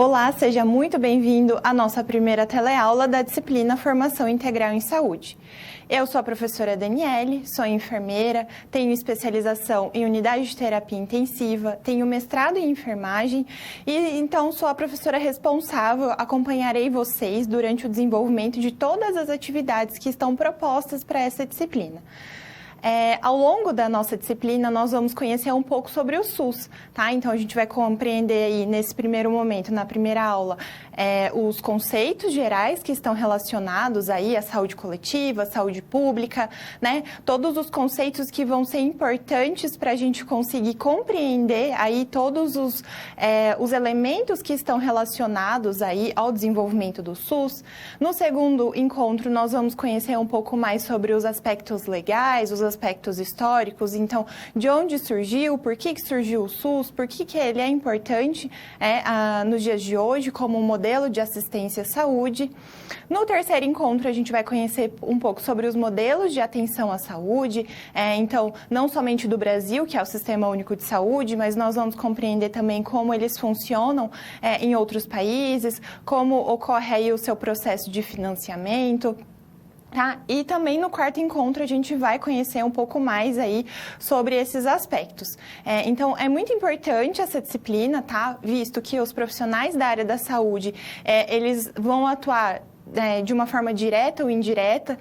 Olá, seja muito bem-vindo à nossa primeira teleaula da disciplina Formação Integral em Saúde. Eu sou a professora Daniele, sou enfermeira, tenho especialização em unidade de terapia intensiva, tenho mestrado em enfermagem e então sou a professora responsável, acompanharei vocês durante o desenvolvimento de todas as atividades que estão propostas para essa disciplina. Ao longo da nossa disciplina, nós vamos conhecer um pouco sobre o SUS, tá? Então, a gente vai compreender aí, nesse primeiro momento, na primeira aula, os conceitos gerais que estão relacionados aí à saúde coletiva, à saúde pública, né? Todos os conceitos que vão ser importantes para a gente conseguir compreender aí todos os elementos que estão relacionados aí ao desenvolvimento do SUS. No segundo encontro, nós vamos conhecer um pouco mais sobre os aspectos legais, os aspectos históricos, então, de onde surgiu, por que surgiu o SUS, por que ele é importante nos dias de hoje como modelo de assistência à saúde. No terceiro encontro, a gente vai conhecer um pouco sobre os modelos de atenção à saúde, então, não somente do Brasil, que é o Sistema Único de Saúde, mas nós vamos compreender também como eles funcionam em outros países, como ocorre aí o seu processo de financiamento. Tá? E também no quarto encontro a gente vai conhecer um pouco mais aí sobre esses aspectos. Então, é muito importante essa disciplina, tá? Visto que os profissionais da área da saúde, eles vão atuar de uma forma direta ou indireta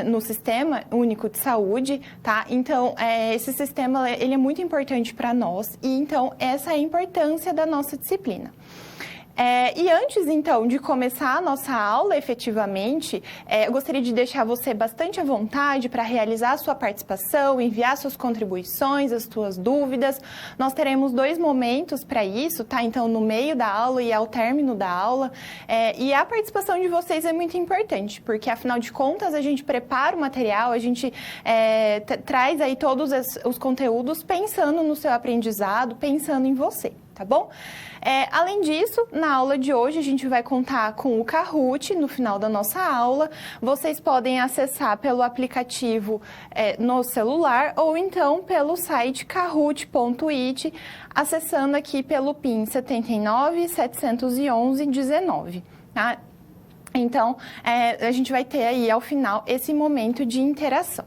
no Sistema Único de Saúde, tá? Então, esse sistema, ele é muito importante para nós e, então, essa é a importância da nossa disciplina. E antes, então, de começar a nossa aula, efetivamente, eu gostaria de deixar você bastante à vontade para realizar a sua participação, enviar suas contribuições, as suas dúvidas. Nós teremos 2 momentos para isso, tá? Então, no meio da aula e ao término da aula. E a participação de vocês é muito importante, porque, afinal de contas, a gente prepara o material, a gente traz aí todos os conteúdos pensando no seu aprendizado, pensando em você, tá bom? Além disso, na aula de hoje, a gente vai contar com o Kahoot no final da nossa aula. Vocês podem acessar pelo aplicativo no celular ou então pelo site kahoot.it, acessando aqui pelo PIN 79 711 19, tá? Então, a gente vai ter aí, ao final, esse momento de interação.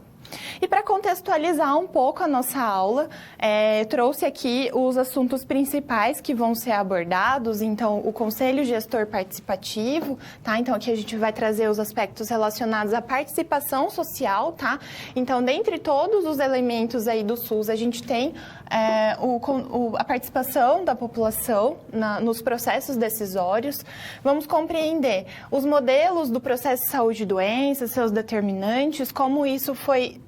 E para contextualizar um pouco a nossa aula, trouxe aqui os assuntos principais que vão ser abordados. Então, o Conselho Gestor Participativo, tá? Então, aqui a gente vai trazer os aspectos relacionados à participação social, tá? Então, dentre todos os elementos aí do SUS, a gente tem a participação da população nos processos decisórios. Vamos compreender os modelos do processo de saúde e doença, seus determinantes, como isso foi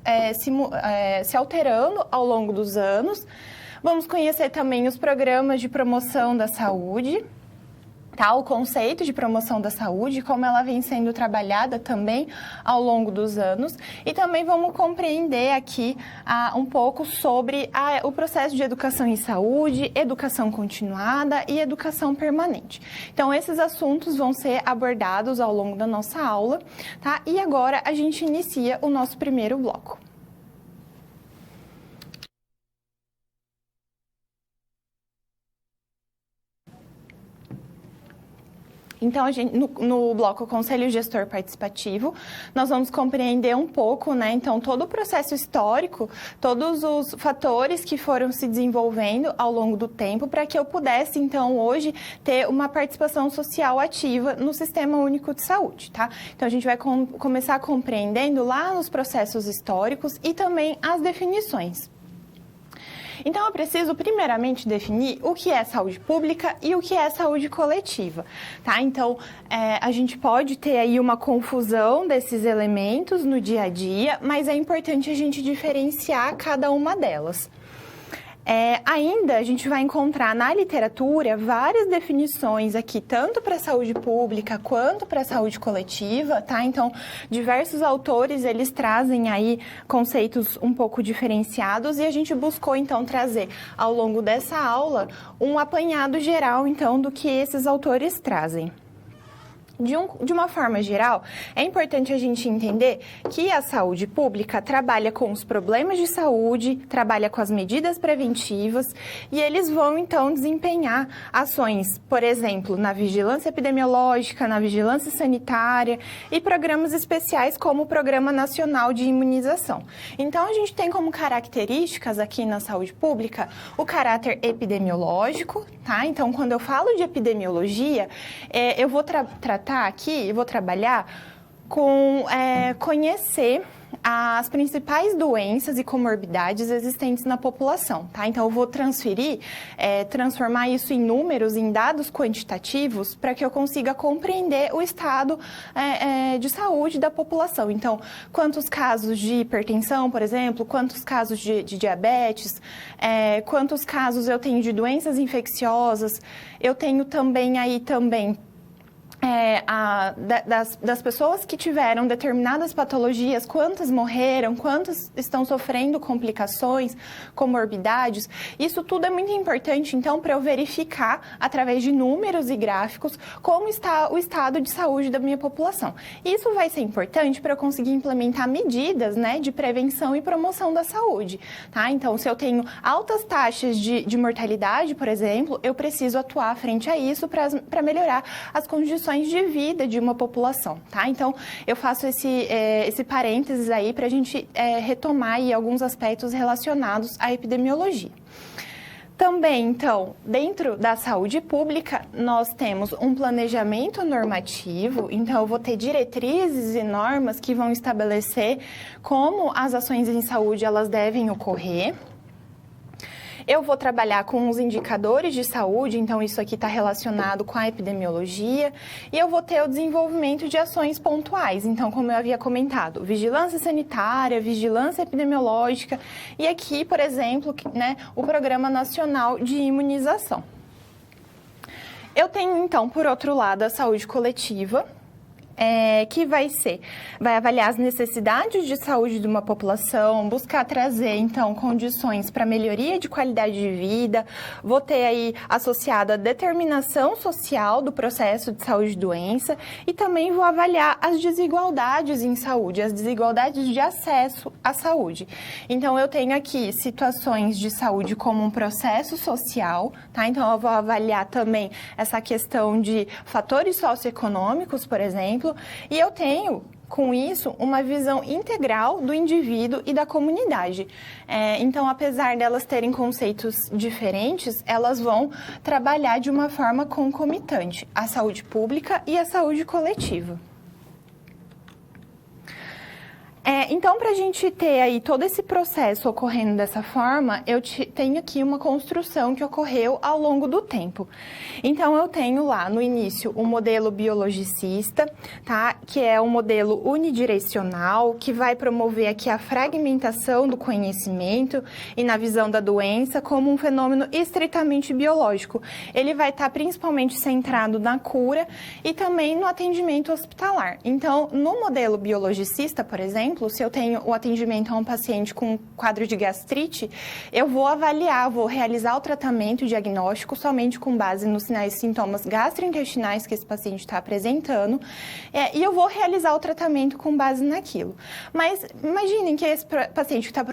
se alterando ao longo dos anos. Vamos conhecer também os programas de promoção da saúde, tá? O conceito de promoção da saúde, como ela vem sendo trabalhada também ao longo dos anos. E também vamos compreender aqui um pouco sobre o processo de educação em saúde, educação continuada e educação permanente. Então, esses assuntos vão ser abordados ao longo da nossa aula, tá? E agora a gente inicia o nosso primeiro bloco. Então, no bloco Conselho Gestor Participativo, nós vamos compreender um pouco, né? Então, todo o processo histórico, todos os fatores que foram se desenvolvendo ao longo do tempo para que eu pudesse, então, hoje, ter uma participação social ativa no Sistema Único de Saúde, tá? Então, a gente vai começar compreendendo lá nos processos históricos e também as definições. Então, eu preciso primeiramente definir o que é saúde pública e o que é saúde coletiva, tá? Então, a gente pode ter aí uma confusão desses elementos no dia a dia, mas é importante a gente diferenciar cada uma delas. Ainda a gente vai encontrar na literatura várias definições aqui, tanto para a saúde pública quanto para a saúde coletiva, tá? Então, diversos autores, eles trazem aí conceitos um pouco diferenciados e a gente buscou, então, trazer ao longo dessa aula um apanhado geral, então, do que esses autores trazem. De uma forma geral, é importante a gente entender que a saúde pública trabalha com os problemas de saúde, trabalha com as medidas preventivas e eles vão, então, desempenhar ações, por exemplo, na vigilância epidemiológica, na vigilância sanitária e programas especiais como o Programa Nacional de Imunização. Então, a gente tem como características aqui na saúde pública o caráter epidemiológico, tá? Então, quando eu falo de epidemiologia, eu vou tratar aqui, eu vou trabalhar com conhecer as principais doenças e comorbidades existentes na população, tá? Então, eu vou transformar isso em números, em dados quantitativos, para que eu consiga compreender o estado de saúde da população. Então, quantos casos de hipertensão, por exemplo, quantos casos de diabetes, quantos casos eu tenho de doenças infecciosas, eu tenho também das pessoas que tiveram determinadas patologias, quantas morreram, quantas estão sofrendo complicações, comorbidades. Isso tudo é muito importante, então, para eu verificar, através de números e gráficos, como está o estado de saúde da minha população. Isso vai ser importante para eu conseguir implementar medidas, né, de prevenção e promoção da saúde, tá? Então, se eu tenho altas taxas de mortalidade, por exemplo, eu preciso atuar frente a isso para melhorar as condições de vida de uma população, tá? Então, eu faço esse parênteses aí para a gente retomar aí alguns aspectos relacionados à epidemiologia. Também, então, dentro da saúde pública, nós temos um planejamento normativo, então eu vou ter diretrizes e normas que vão estabelecer como as ações em saúde elas devem ocorrer. Eu vou trabalhar com os indicadores de saúde, então isso aqui está relacionado com a epidemiologia, e eu vou ter o desenvolvimento de ações pontuais, então, como eu havia comentado, vigilância sanitária, vigilância epidemiológica, e aqui, por exemplo, né, o Programa Nacional de Imunização. Eu tenho, então, por outro lado, a saúde coletiva, que vai avaliar as necessidades de saúde de uma população, buscar trazer, então, condições para melhoria de qualidade de vida, vou ter aí associado a determinação social do processo de saúde e doença e também vou avaliar as desigualdades em saúde, as desigualdades de acesso à saúde. Então, eu tenho aqui situações de saúde como um processo social, tá? Então, eu vou avaliar também essa questão de fatores socioeconômicos, por exemplo, e eu tenho, com isso, uma visão integral do indivíduo e da comunidade. Então, apesar delas terem conceitos diferentes, elas vão trabalhar de uma forma concomitante, a saúde pública e a saúde coletiva. Então, para a gente ter aí todo esse processo ocorrendo dessa forma, eu tenho aqui uma construção que ocorreu ao longo do tempo. Então, eu tenho lá no início o modelo biologicista, tá? Que é um modelo unidirecional, que vai promover aqui a fragmentação do conhecimento e na visão da doença como um fenômeno estritamente biológico. Ele vai estar principalmente centrado na cura e também no atendimento hospitalar. Então, no modelo biologicista, por exemplo, se eu tenho o atendimento a um paciente com quadro de gastrite, eu vou avaliar, vou realizar o tratamento diagnóstico somente com base nos sinais e sintomas gastrointestinais que esse paciente está apresentando, e eu vou realizar o tratamento com base naquilo. Mas imaginem que esse paciente que está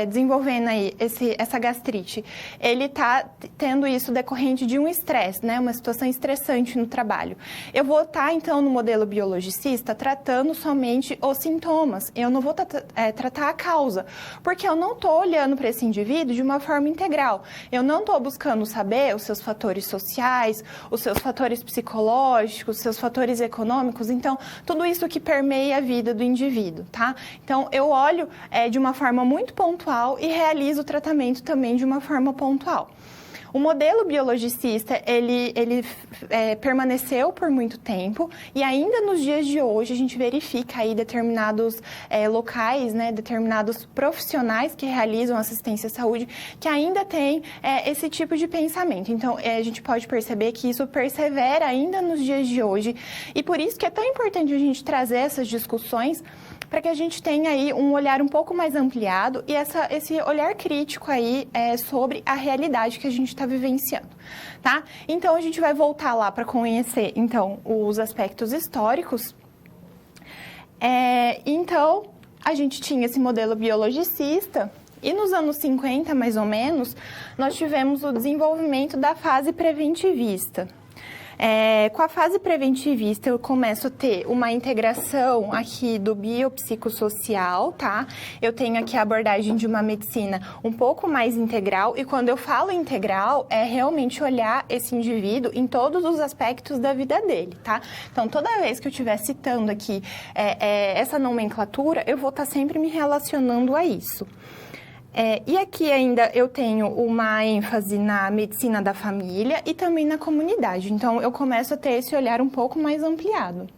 desenvolvendo aí essa gastrite, ele está tendo isso decorrente de um estresse, né, uma situação estressante no trabalho. Eu vou estar, então, no modelo biologicista, tratando somente os sintomas. Eu não vou tratar a causa, porque eu não estou olhando para esse indivíduo de uma forma integral. Eu não estou buscando saber os seus fatores sociais, os seus fatores psicológicos, os seus fatores econômicos. Então, tudo isso que permeia a vida do indivíduo, tá? Então, eu olho de uma forma muito pontual e realizo o tratamento também de uma forma pontual. O modelo biologicista, ele permaneceu por muito tempo e ainda nos dias de hoje a gente verifica aí determinados locais, né, determinados profissionais que realizam assistência à saúde que ainda têm esse tipo de pensamento. Então, a gente pode perceber que isso persevera ainda nos dias de hoje e por isso que é tão importante a gente trazer essas discussões para que a gente tenha aí um olhar um pouco mais ampliado e esse olhar crítico aí sobre a realidade que a gente está vivenciando, tá? Então, a gente vai voltar lá para conhecer, então, os aspectos históricos. Então, a gente tinha esse modelo biologicista e nos anos 50, mais ou menos, nós tivemos o desenvolvimento da fase preventivista. Com a fase preventivista, eu começo a ter uma integração aqui do biopsicossocial, tá? Eu tenho aqui a abordagem de uma medicina um pouco mais integral, e quando eu falo integral, é realmente olhar esse indivíduo em todos os aspectos da vida dele, tá? Então, toda vez que eu estiver citando aqui essa nomenclatura, eu vou estar sempre me relacionando a isso. E aqui ainda eu tenho uma ênfase na medicina da família e também na comunidade. Então, eu começo a ter esse olhar um pouco mais ampliado.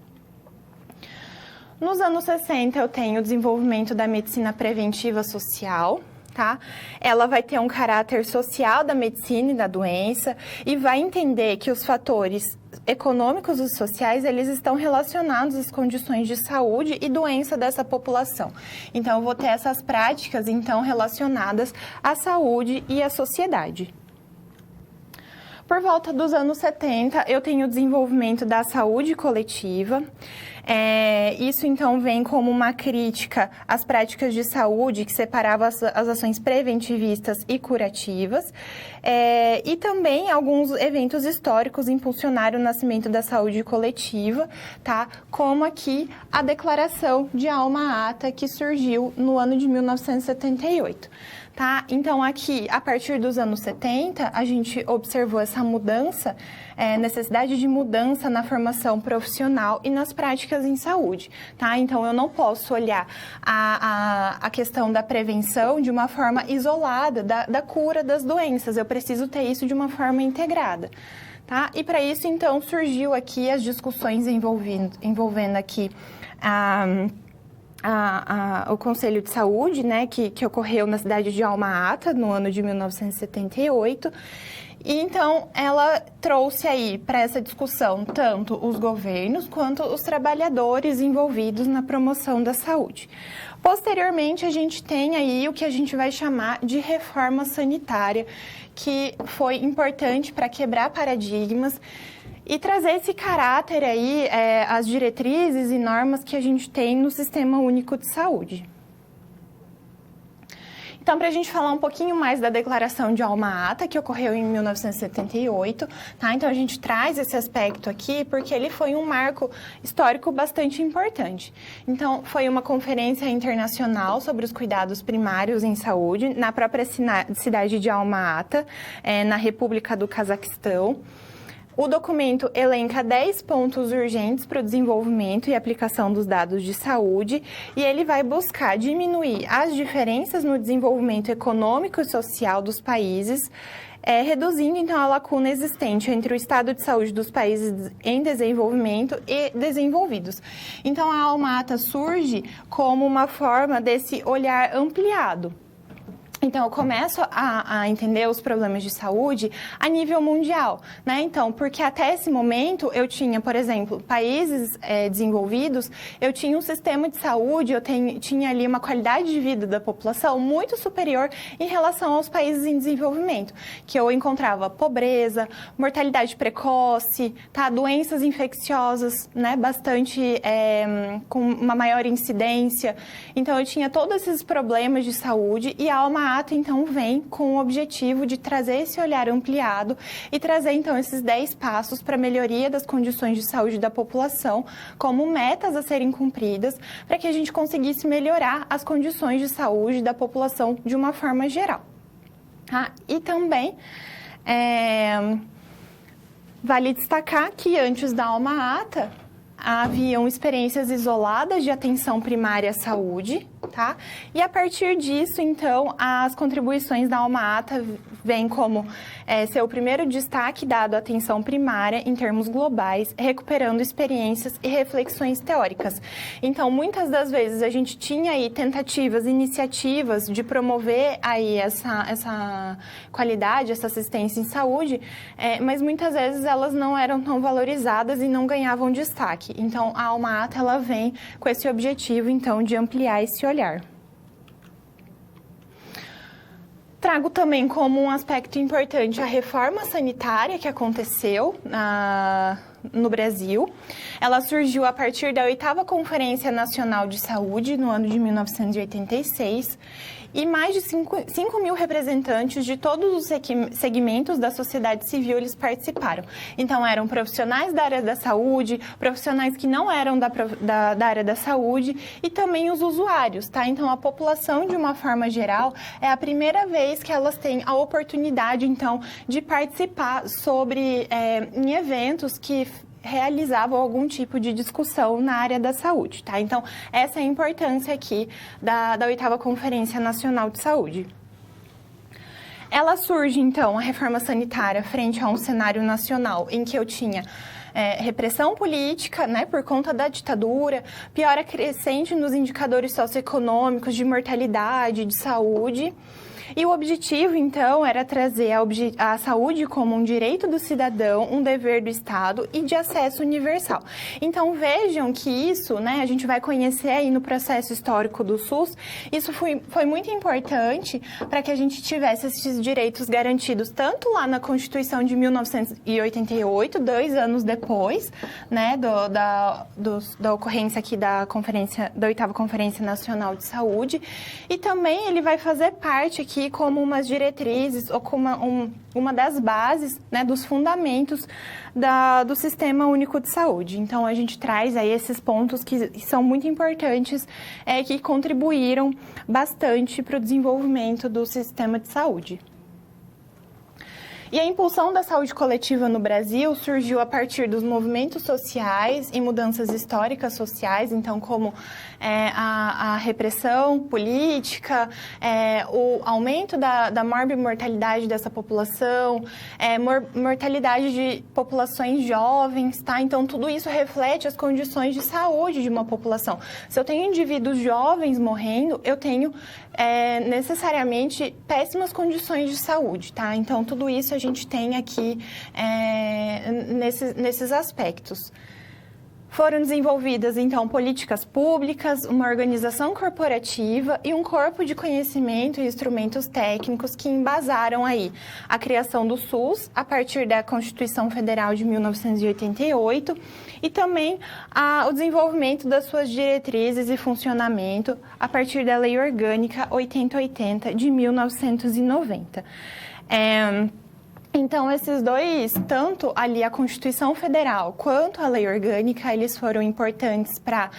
Nos anos 60, eu tenho o desenvolvimento da medicina preventiva social, tá? Ela vai ter um caráter social da medicina e da doença e vai entender que os fatores econômicos e sociais, eles estão relacionados às condições de saúde e doença dessa população. Então, eu vou ter essas práticas, então, relacionadas à saúde e à sociedade. Por volta dos anos 70, eu tenho o desenvolvimento da saúde coletiva. Isso, então, vem como uma crítica às práticas de saúde que separavam as ações preventivistas e curativas. E também alguns eventos históricos impulsionaram o nascimento da saúde coletiva, tá? Como aqui a Declaração de Alma-Ata, que surgiu no ano de 1978. Tá? Então, aqui, a partir dos anos 70, a gente observou essa mudança, necessidade de mudança na formação profissional e nas práticas em saúde, tá? Então, eu não posso olhar a questão da prevenção de uma forma isolada, da cura das doenças. Eu preciso ter isso de uma forma integrada. Tá? E para isso, então, surgiu aqui as discussões envolvendo aqui o Conselho de Saúde, né, que ocorreu na cidade de Alma-Ata, no ano de 1978. E, então, ela trouxe aí para essa discussão tanto os governos quanto os trabalhadores envolvidos na promoção da saúde. Posteriormente, a gente tem aí o que a gente vai chamar de reforma sanitária, que foi importante para quebrar paradigmas e trazer esse caráter aí, as diretrizes e normas que a gente tem no Sistema Único de Saúde. Então, para a gente falar um pouquinho mais da Declaração de Alma-Ata, que ocorreu em 1978, tá? Então, a gente traz esse aspecto aqui porque ele foi um marco histórico bastante importante. Então, foi uma conferência internacional sobre os cuidados primários em saúde, na própria cidade de Alma-Ata, na República do Cazaquistão. O documento elenca 10 pontos urgentes para o desenvolvimento e aplicação dos dados de saúde e ele vai buscar diminuir as diferenças no desenvolvimento econômico e social dos países, reduzindo, então, a lacuna existente entre o estado de saúde dos países em desenvolvimento e desenvolvidos. Então, a Alma-Ata surge como uma forma desse olhar ampliado. Então, eu começo a entender os problemas de saúde a nível mundial, né? Então, porque até esse momento eu tinha, por exemplo, países desenvolvidos, eu tinha um sistema de saúde, tinha ali uma qualidade de vida da população muito superior em relação aos países em desenvolvimento, que eu encontrava pobreza, mortalidade precoce, tá? Doenças infecciosas, né? Bastante, com uma maior incidência. Então, eu tinha todos esses problemas de saúde e a Alma-Ata, então, vem com o objetivo de trazer esse olhar ampliado e trazer, então, esses 10 passos para a melhoria das condições de saúde da população como metas a serem cumpridas para que a gente conseguisse melhorar as condições de saúde da população de uma forma geral. Tá? E também vale destacar que antes da Alma-Ata haviam experiências isoladas de atenção primária à saúde, tá? E a partir disso, então, as contribuições da Alma Ata vêm como ser o primeiro destaque dado à atenção primária em termos globais, recuperando experiências e reflexões teóricas. Então, muitas das vezes a gente tinha aí tentativas, iniciativas de promover aí essa qualidade, essa assistência em saúde, mas muitas vezes elas não eram tão valorizadas e não ganhavam destaque. Então, a Alma Ata, ela vem com esse objetivo, então, de ampliar esse olhar. Trago também como um aspecto importante a reforma sanitária que aconteceu no Brasil. Ela surgiu a partir da 8ª Conferência Nacional de Saúde, no ano de 1986, e mais de 5 mil representantes de todos os segmentos da sociedade civil eles participaram. Então, eram profissionais da área da saúde, profissionais que não eram da área da saúde e também os usuários, tá? Então, a população, de uma forma geral, é a primeira vez que elas têm a oportunidade, então, de participar em eventos que realizavam algum tipo de discussão na área da saúde, tá? Então, essa é a importância aqui da 8ª Conferência Nacional de Saúde. Ela surge, então, a reforma sanitária frente a um cenário nacional em que eu tinha repressão política, né, por conta da ditadura, piora crescente nos indicadores socioeconômicos de mortalidade, de saúde. E o objetivo, então, era trazer a saúde como um direito do cidadão, um dever do Estado e de acesso universal. Então, vejam que isso, né, a gente vai conhecer aí no processo histórico do SUS, isso foi muito importante para que a gente tivesse esses direitos garantidos, tanto lá na Constituição de 1988, 2 anos depois, né, da ocorrência aqui da 8ª Conferência Nacional de Saúde, e também ele vai fazer parte aqui como umas diretrizes ou como uma das bases, né, dos fundamentos do Sistema Único de Saúde. Então, a gente traz aí esses pontos que são muito importantes, que contribuíram bastante para o desenvolvimento do sistema de saúde. E a impulsão da saúde coletiva no Brasil surgiu a partir dos movimentos sociais e mudanças históricas sociais, então como a repressão política, o aumento da morbimortalidade dessa população, mortalidade de populações jovens, tá? Então, tudo isso reflete as condições de saúde de uma população. Se eu tenho indivíduos jovens morrendo, eu tenho necessariamente péssimas condições de saúde, tá? Então, tudo isso a gente tem aqui nesses aspectos. Foram desenvolvidas, então, políticas públicas, uma organização corporativa e um corpo de conhecimento e instrumentos técnicos que embasaram aí a criação do SUS a partir da Constituição Federal de 1988 e também o desenvolvimento das suas diretrizes e funcionamento a partir da Lei Orgânica 8080 de 1990. Então, esses dois, tanto ali a Constituição Federal quanto a Lei Orgânica, eles foram importantes para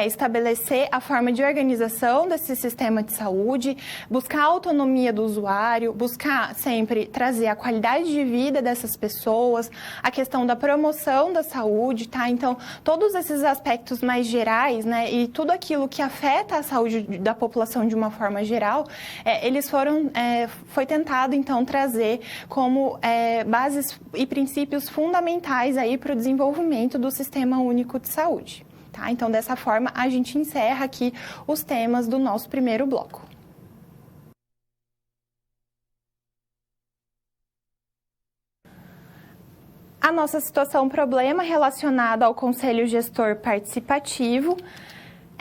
estabelecer a forma de organização desse sistema de saúde, buscar a autonomia do usuário, buscar sempre trazer a qualidade de vida dessas pessoas, a questão da promoção da saúde, tá? Então, todos esses aspectos mais gerais, né, e tudo aquilo que afeta a saúde da população de uma forma geral, foi tentado, então, trazer como bases e princípios fundamentais aí para o desenvolvimento do Sistema Único de Saúde, tá? Então, dessa forma, a gente encerra aqui os temas do nosso primeiro bloco. A nossa situação problema relacionada ao Conselho Gestor Participativo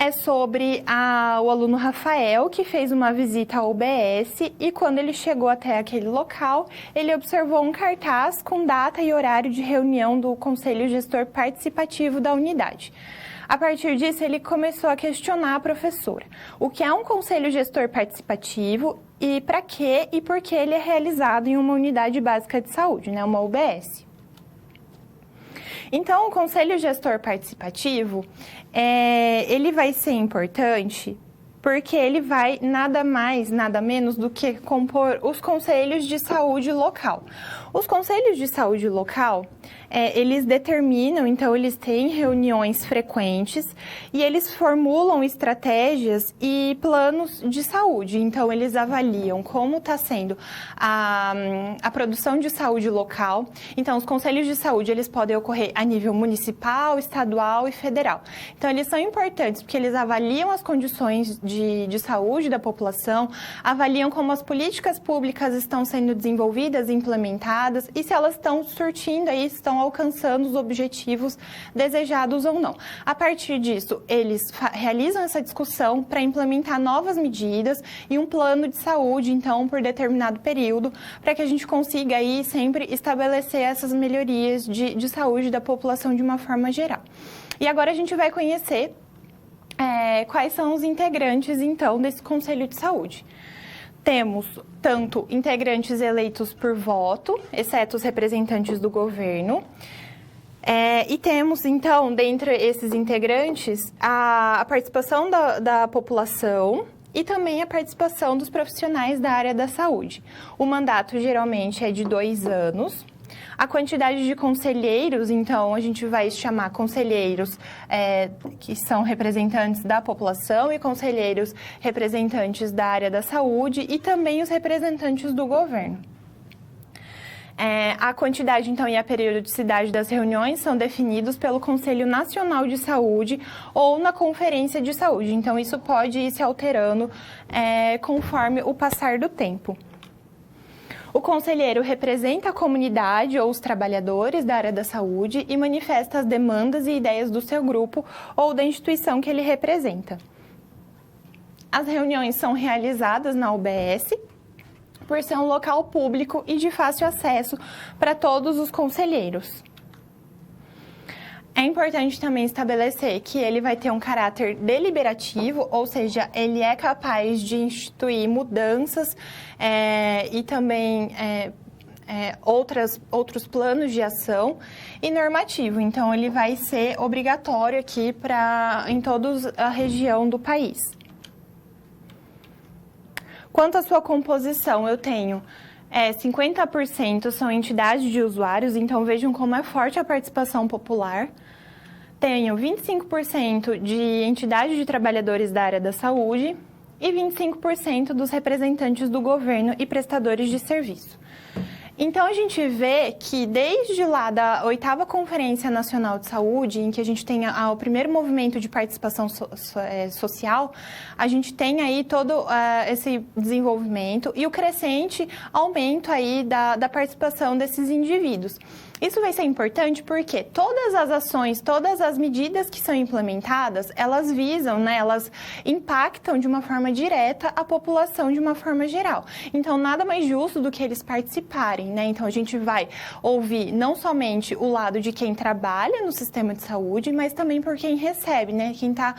é sobre o aluno Rafael, que fez uma visita ao UBS e quando ele chegou até aquele local, ele observou um cartaz com data e horário de reunião do Conselho Gestor Participativo da unidade. A partir disso, ele começou a questionar a professora. O que é um Conselho Gestor Participativo e para quê e por que ele é realizado em uma unidade básica de saúde, né, uma UBS? Então, o Conselho Gestor Participativo, ele vai ser importante porque ele vai nada mais, nada menos do que compor os conselhos de saúde local. Os conselhos de saúde local, eles determinam, então eles têm reuniões frequentes e eles formulam estratégias e planos de saúde. Então, eles avaliam como está sendo a produção de saúde local. Então, os conselhos de saúde, eles podem ocorrer a nível municipal, estadual e federal. Então, eles são importantes porque eles avaliam as condições de saúde da população, avaliam como as políticas públicas estão sendo desenvolvidas e implementadas e se elas estão surtindo aí, estão alcançando os objetivos desejados ou não. A partir disso, eles realizam essa discussão para implementar novas medidas e um plano de saúde, então, por determinado período, para que a gente consiga aí sempre estabelecer essas melhorias de saúde da população de uma forma geral. E agora a gente vai conhecer quais são os integrantes, então, desse Conselho de Saúde. Temos tanto integrantes eleitos por voto, exceto os representantes do governo, e temos, então, dentre esses integrantes, a participação da população e também a participação dos profissionais da área da saúde. O mandato geralmente é de 2 anos. A quantidade de conselheiros, então, a gente vai chamar conselheiros que são representantes da população e conselheiros representantes da área da saúde e também os representantes do governo. A quantidade, então, e a periodicidade das reuniões são definidos pelo Conselho Nacional de Saúde ou na Conferência de Saúde. Então, isso pode ir se alterando conforme o passar do tempo. O conselheiro representa a comunidade ou os trabalhadores da área da saúde e manifesta as demandas e ideias do seu grupo ou da instituição que ele representa. As reuniões são realizadas na UBS, por ser um local público e de fácil acesso para todos os conselheiros. É importante também estabelecer que ele vai ter um caráter deliberativo, ou seja, ele é capaz de instituir mudanças e também outros planos de ação e normativo. Então, ele vai ser obrigatório aqui em toda a região do país. Quanto à sua composição, eu tenho 50% são entidades de usuários, então vejam como é forte a participação popular. Tenho 25% de entidades de trabalhadores da área da saúde e 25% dos representantes do governo e prestadores de serviço. Então, a gente vê que desde lá da 8ª Conferência Nacional de Saúde, em que a gente tem o primeiro movimento de participação social, a gente tem aí todo esse desenvolvimento e o crescente aumento aí da participação desses indivíduos. Isso vai ser importante porque todas as ações, todas as medidas que são implementadas, elas visam, elas impactam de uma forma direta a população de uma forma geral. Então, nada mais justo do que eles participarem, Então, a gente vai ouvir não somente o lado de quem trabalha no sistema de saúde, mas também por quem recebe, Quem está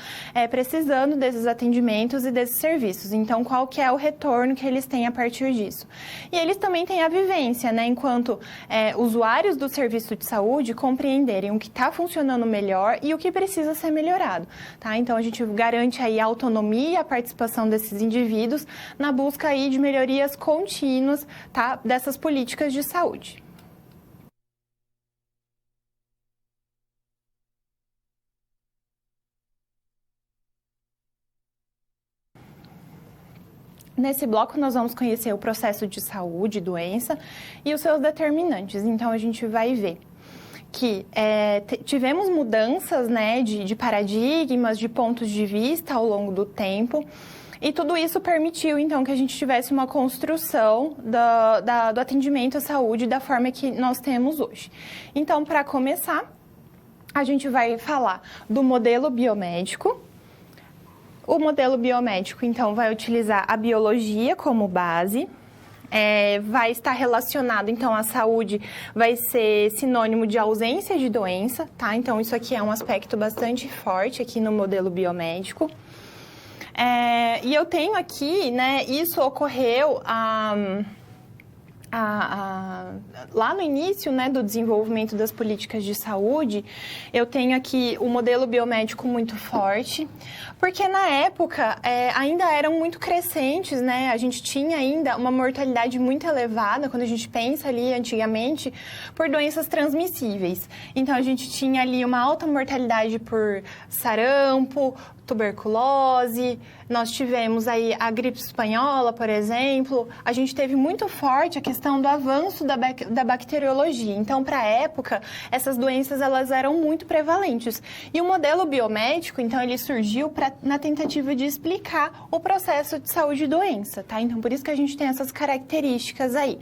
precisando desses atendimentos e desses serviços. Então, qual que é o retorno que eles têm a partir disso? E eles também têm a vivência, enquanto usuários do serviço de saúde compreenderem o que está funcionando melhor e o que precisa ser melhorado, Então, a gente garante aí a autonomia e a participação desses indivíduos na busca aí de melhorias contínuas, dessas políticas de saúde. Nesse bloco, nós vamos conhecer o processo de saúde, doença e os seus determinantes. Então, a gente vai ver que tivemos mudanças de paradigmas, de pontos de vista ao longo do tempo. E tudo isso permitiu, então, que a gente tivesse uma construção do atendimento à saúde da forma que nós temos hoje. Então, para começar, a gente vai falar do modelo biomédico. O modelo biomédico, então, vai utilizar a biologia como base, vai estar relacionado, então, à saúde vai ser sinônimo de ausência de doença, Então, isso aqui é um aspecto bastante forte aqui no modelo biomédico. E eu tenho aqui, isso ocorreu lá no início, né, do desenvolvimento das políticas de saúde, eu tenho aqui o modelo biomédico muito forte, porque na época ainda eram muito crescentes, né? A gente tinha ainda uma mortalidade muito elevada, quando a gente pensa ali antigamente, por doenças transmissíveis. Então, a gente tinha ali uma alta mortalidade por sarampo, tuberculose, nós tivemos aí a gripe espanhola, por exemplo, a gente teve muito forte a questão do avanço da bacteriologia. Então, para a época, essas doenças elas eram muito prevalentes. E o modelo biomédico, então, ele surgiu na tentativa de explicar o processo de saúde e doença, tá? Então, por isso que a gente tem essas características aí.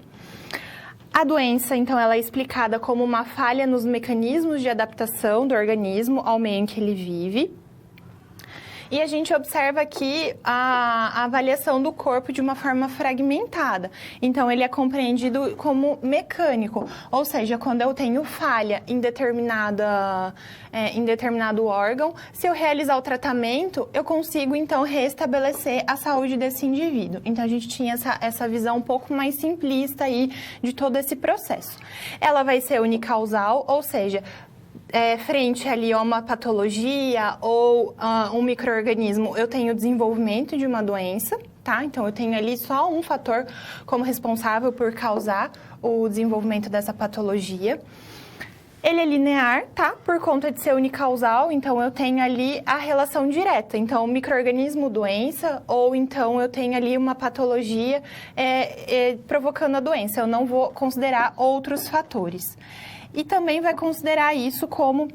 A doença, então, ela é explicada como uma falha nos mecanismos de adaptação do organismo ao meio em que ele vive. E a gente observa aqui a avaliação do corpo de uma forma fragmentada. Então, ele é compreendido como mecânico, ou seja, quando eu tenho falha em determinado órgão, se eu realizar o tratamento, eu consigo, então, restabelecer a saúde desse indivíduo. Então, a gente tinha essa visão um pouco mais simplista aí de todo esse processo. Ela vai ser unicausal, ou seja, frente ali a uma patologia ou um micro-organismo, eu tenho desenvolvimento de uma doença, tá? Então, eu tenho ali só um fator como responsável por causar o desenvolvimento dessa patologia. Ele é linear, tá? Por conta de ser unicausal, então eu tenho ali a relação direta. Então, micro-organismo, doença, ou então eu tenho ali uma patologia provocando a doença. Eu não vou considerar outros fatores. E também vai considerar isso como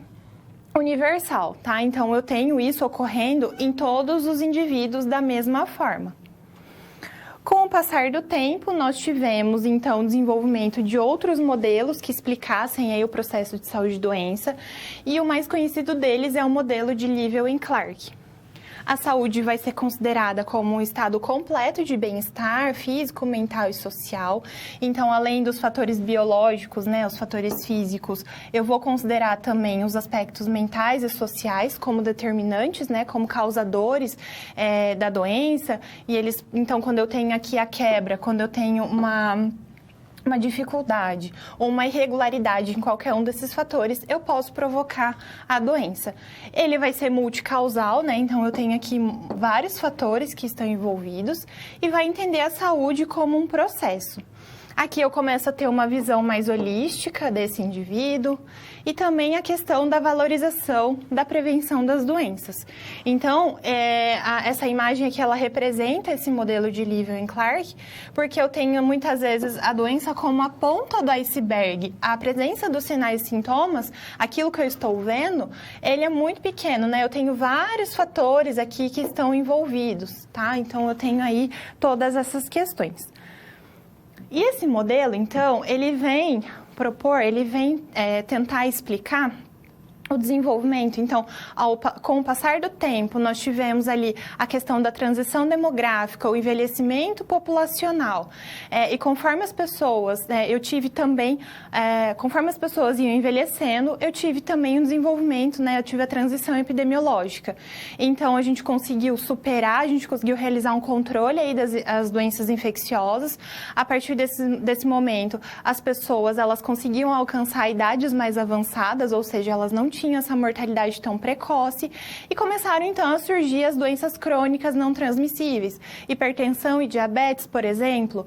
universal, tá? Então, eu tenho isso ocorrendo em todos os indivíduos da mesma forma. Com o passar do tempo, nós tivemos, então, o desenvolvimento de outros modelos que explicassem aí o processo de saúde e doença, e o mais conhecido deles é o modelo de Livell e Clark. A saúde vai ser considerada como um estado completo de bem-estar físico, mental e social. Então, além dos fatores biológicos, né, os fatores físicos, eu vou considerar também os aspectos mentais e sociais como determinantes, né, como causadores da doença. E eles, então, quando eu tenho aqui a quebra, quando eu tenho uma dificuldade ou uma irregularidade em qualquer um desses fatores, eu posso provocar a doença. Ele vai ser multicausal, né? Então, eu tenho aqui vários fatores que estão envolvidos e vai entender a saúde como um processo. Aqui eu começo a ter uma visão mais holística desse indivíduo e também a questão da valorização da prevenção das doenças. Então, essa imagem aqui, ela representa esse modelo de Livell e Clark, porque eu tenho muitas vezes a doença como a ponta do iceberg. A presença dos sinais e sintomas, aquilo que eu estou vendo, ele é muito pequeno, né? Eu tenho vários fatores aqui que estão envolvidos, tá? Então, eu tenho aí todas essas questões. E esse modelo, então, ele vem tentar explicar o desenvolvimento. Então, com o passar do tempo, nós tivemos ali a questão da transição demográfica, o envelhecimento populacional. E conforme as pessoas, eu tive também, conforme as pessoas iam envelhecendo, eu tive também um desenvolvimento, né? Eu tive a transição epidemiológica. Então, a gente conseguiu superar, a gente conseguiu realizar um controle aí das doenças infecciosas. A partir desse momento, as pessoas, elas conseguiam alcançar idades mais avançadas, ou seja, elas não tinham essa mortalidade tão precoce e começaram então a surgir as doenças crônicas não transmissíveis, hipertensão e diabetes, por exemplo.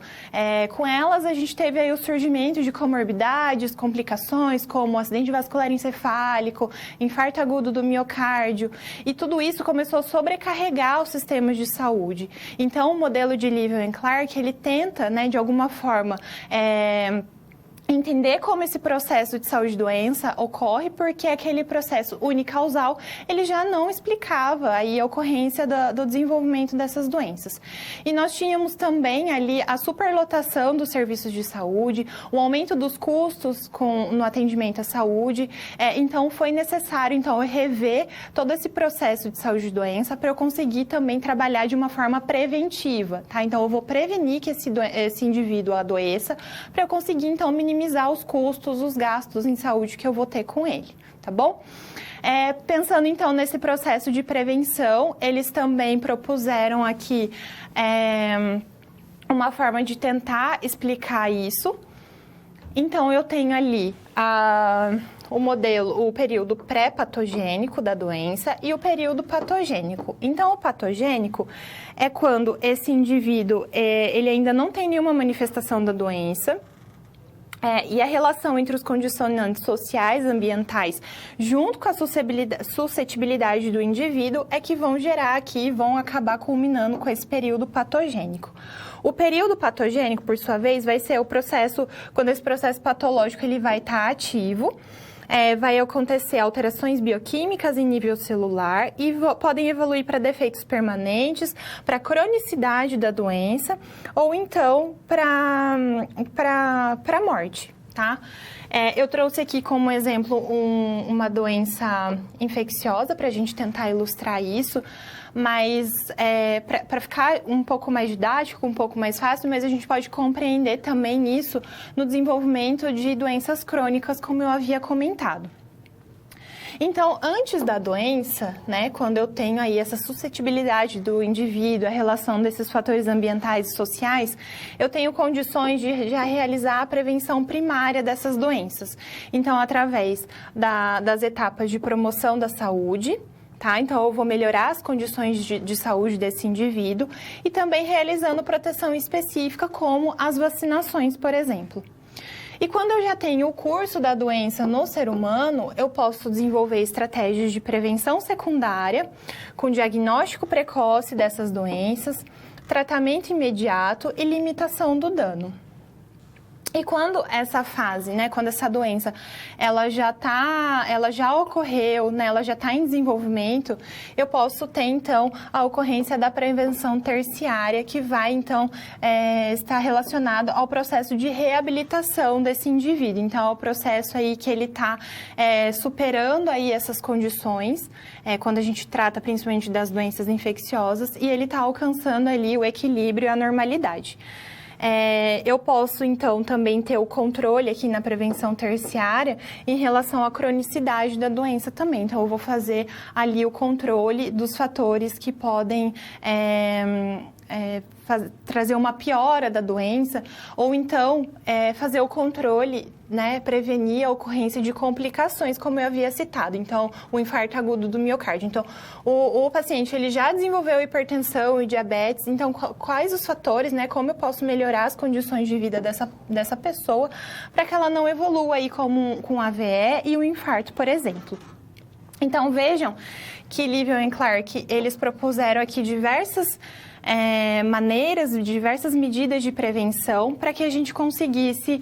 Com elas a gente teve aí o surgimento de comorbidades, complicações como acidente vascular encefálico, infarto agudo do miocárdio, e tudo isso começou a sobrecarregar os sistemas de saúde. Então, o modelo de Livell e Clark, ele tenta, né, de alguma forma, entender como esse processo de saúde e doença ocorre, porque aquele processo unicausal, ele já não explicava aí a ocorrência do desenvolvimento dessas doenças. E nós tínhamos também ali a superlotação dos serviços de saúde, o aumento dos custos no atendimento à saúde. Então, foi necessário, então, rever todo esse processo de saúde e doença para eu conseguir também trabalhar de uma forma preventiva, tá? Então, eu vou prevenir que esse indivíduo adoeça para eu conseguir, então, minimizar os custos, os gastos em saúde que eu vou ter com ele, tá bom? Pensando então nesse processo de prevenção, eles também propuseram aqui uma forma de tentar explicar isso. Então, eu tenho ali o período pré-patogênico da doença e o período patogênico. Então, o patogênico é quando esse indivíduo ele ainda não tem nenhuma manifestação da doença. E a relação entre os condicionantes sociais, ambientais, junto com a suscetibilidade do indivíduo, é que vão gerar aqui, vão acabar culminando com esse período patogênico. O período patogênico, por sua vez, vai ser o processo, quando esse processo patológico ele vai estar ativo, vai acontecer alterações bioquímicas em nível celular e podem evoluir para defeitos permanentes, para cronicidade da doença ou então para a morte, tá? Eu trouxe aqui como exemplo uma doença infecciosa para a gente tentar ilustrar isso, mas para ficar um pouco mais didático, um pouco mais fácil, mas a gente pode compreender também isso no desenvolvimento de doenças crônicas, como eu havia comentado. Então, antes da doença, né, quando eu tenho aí essa suscetibilidade do indivíduo, a relação desses fatores ambientais e sociais, eu tenho condições de já realizar a prevenção primária dessas doenças. Então, através das etapas de promoção da saúde, tá? Então, eu vou melhorar as condições de saúde desse indivíduo e também realizando proteção específica, como as vacinações, por exemplo. E quando eu já tenho o curso da doença no ser humano, eu posso desenvolver estratégias de prevenção secundária, com diagnóstico precoce dessas doenças, tratamento imediato e limitação do dano. E quando essa fase, né, quando essa doença, ela já ocorreu, né, ela já está em desenvolvimento, eu posso ter, então, a ocorrência da prevenção terciária, que vai, então, estar relacionado ao processo de reabilitação desse indivíduo. Então, é o processo aí que ele está superando aí essas condições, quando a gente trata principalmente das doenças infecciosas, e ele está alcançando ali o equilíbrio e a normalidade. Eu posso, então, também ter o controle aqui na prevenção terciária em relação à cronicidade da doença também. Então, eu vou fazer ali o controle dos fatores que podem trazer uma piora da doença, ou então fazer o controle, né, prevenir a ocorrência de complicações, como eu havia citado. Então, o infarto agudo do miocárdio. Então, o paciente ele já desenvolveu hipertensão e diabetes, então quais os fatores, né, como eu posso melhorar as condições de vida dessa pessoa para que ela não evolua aí com AVE e o infarto, por exemplo. Então, vejam que Livell e Clark, eles propuseram aqui diversas maneiras, diversas medidas de prevenção para que a gente conseguisse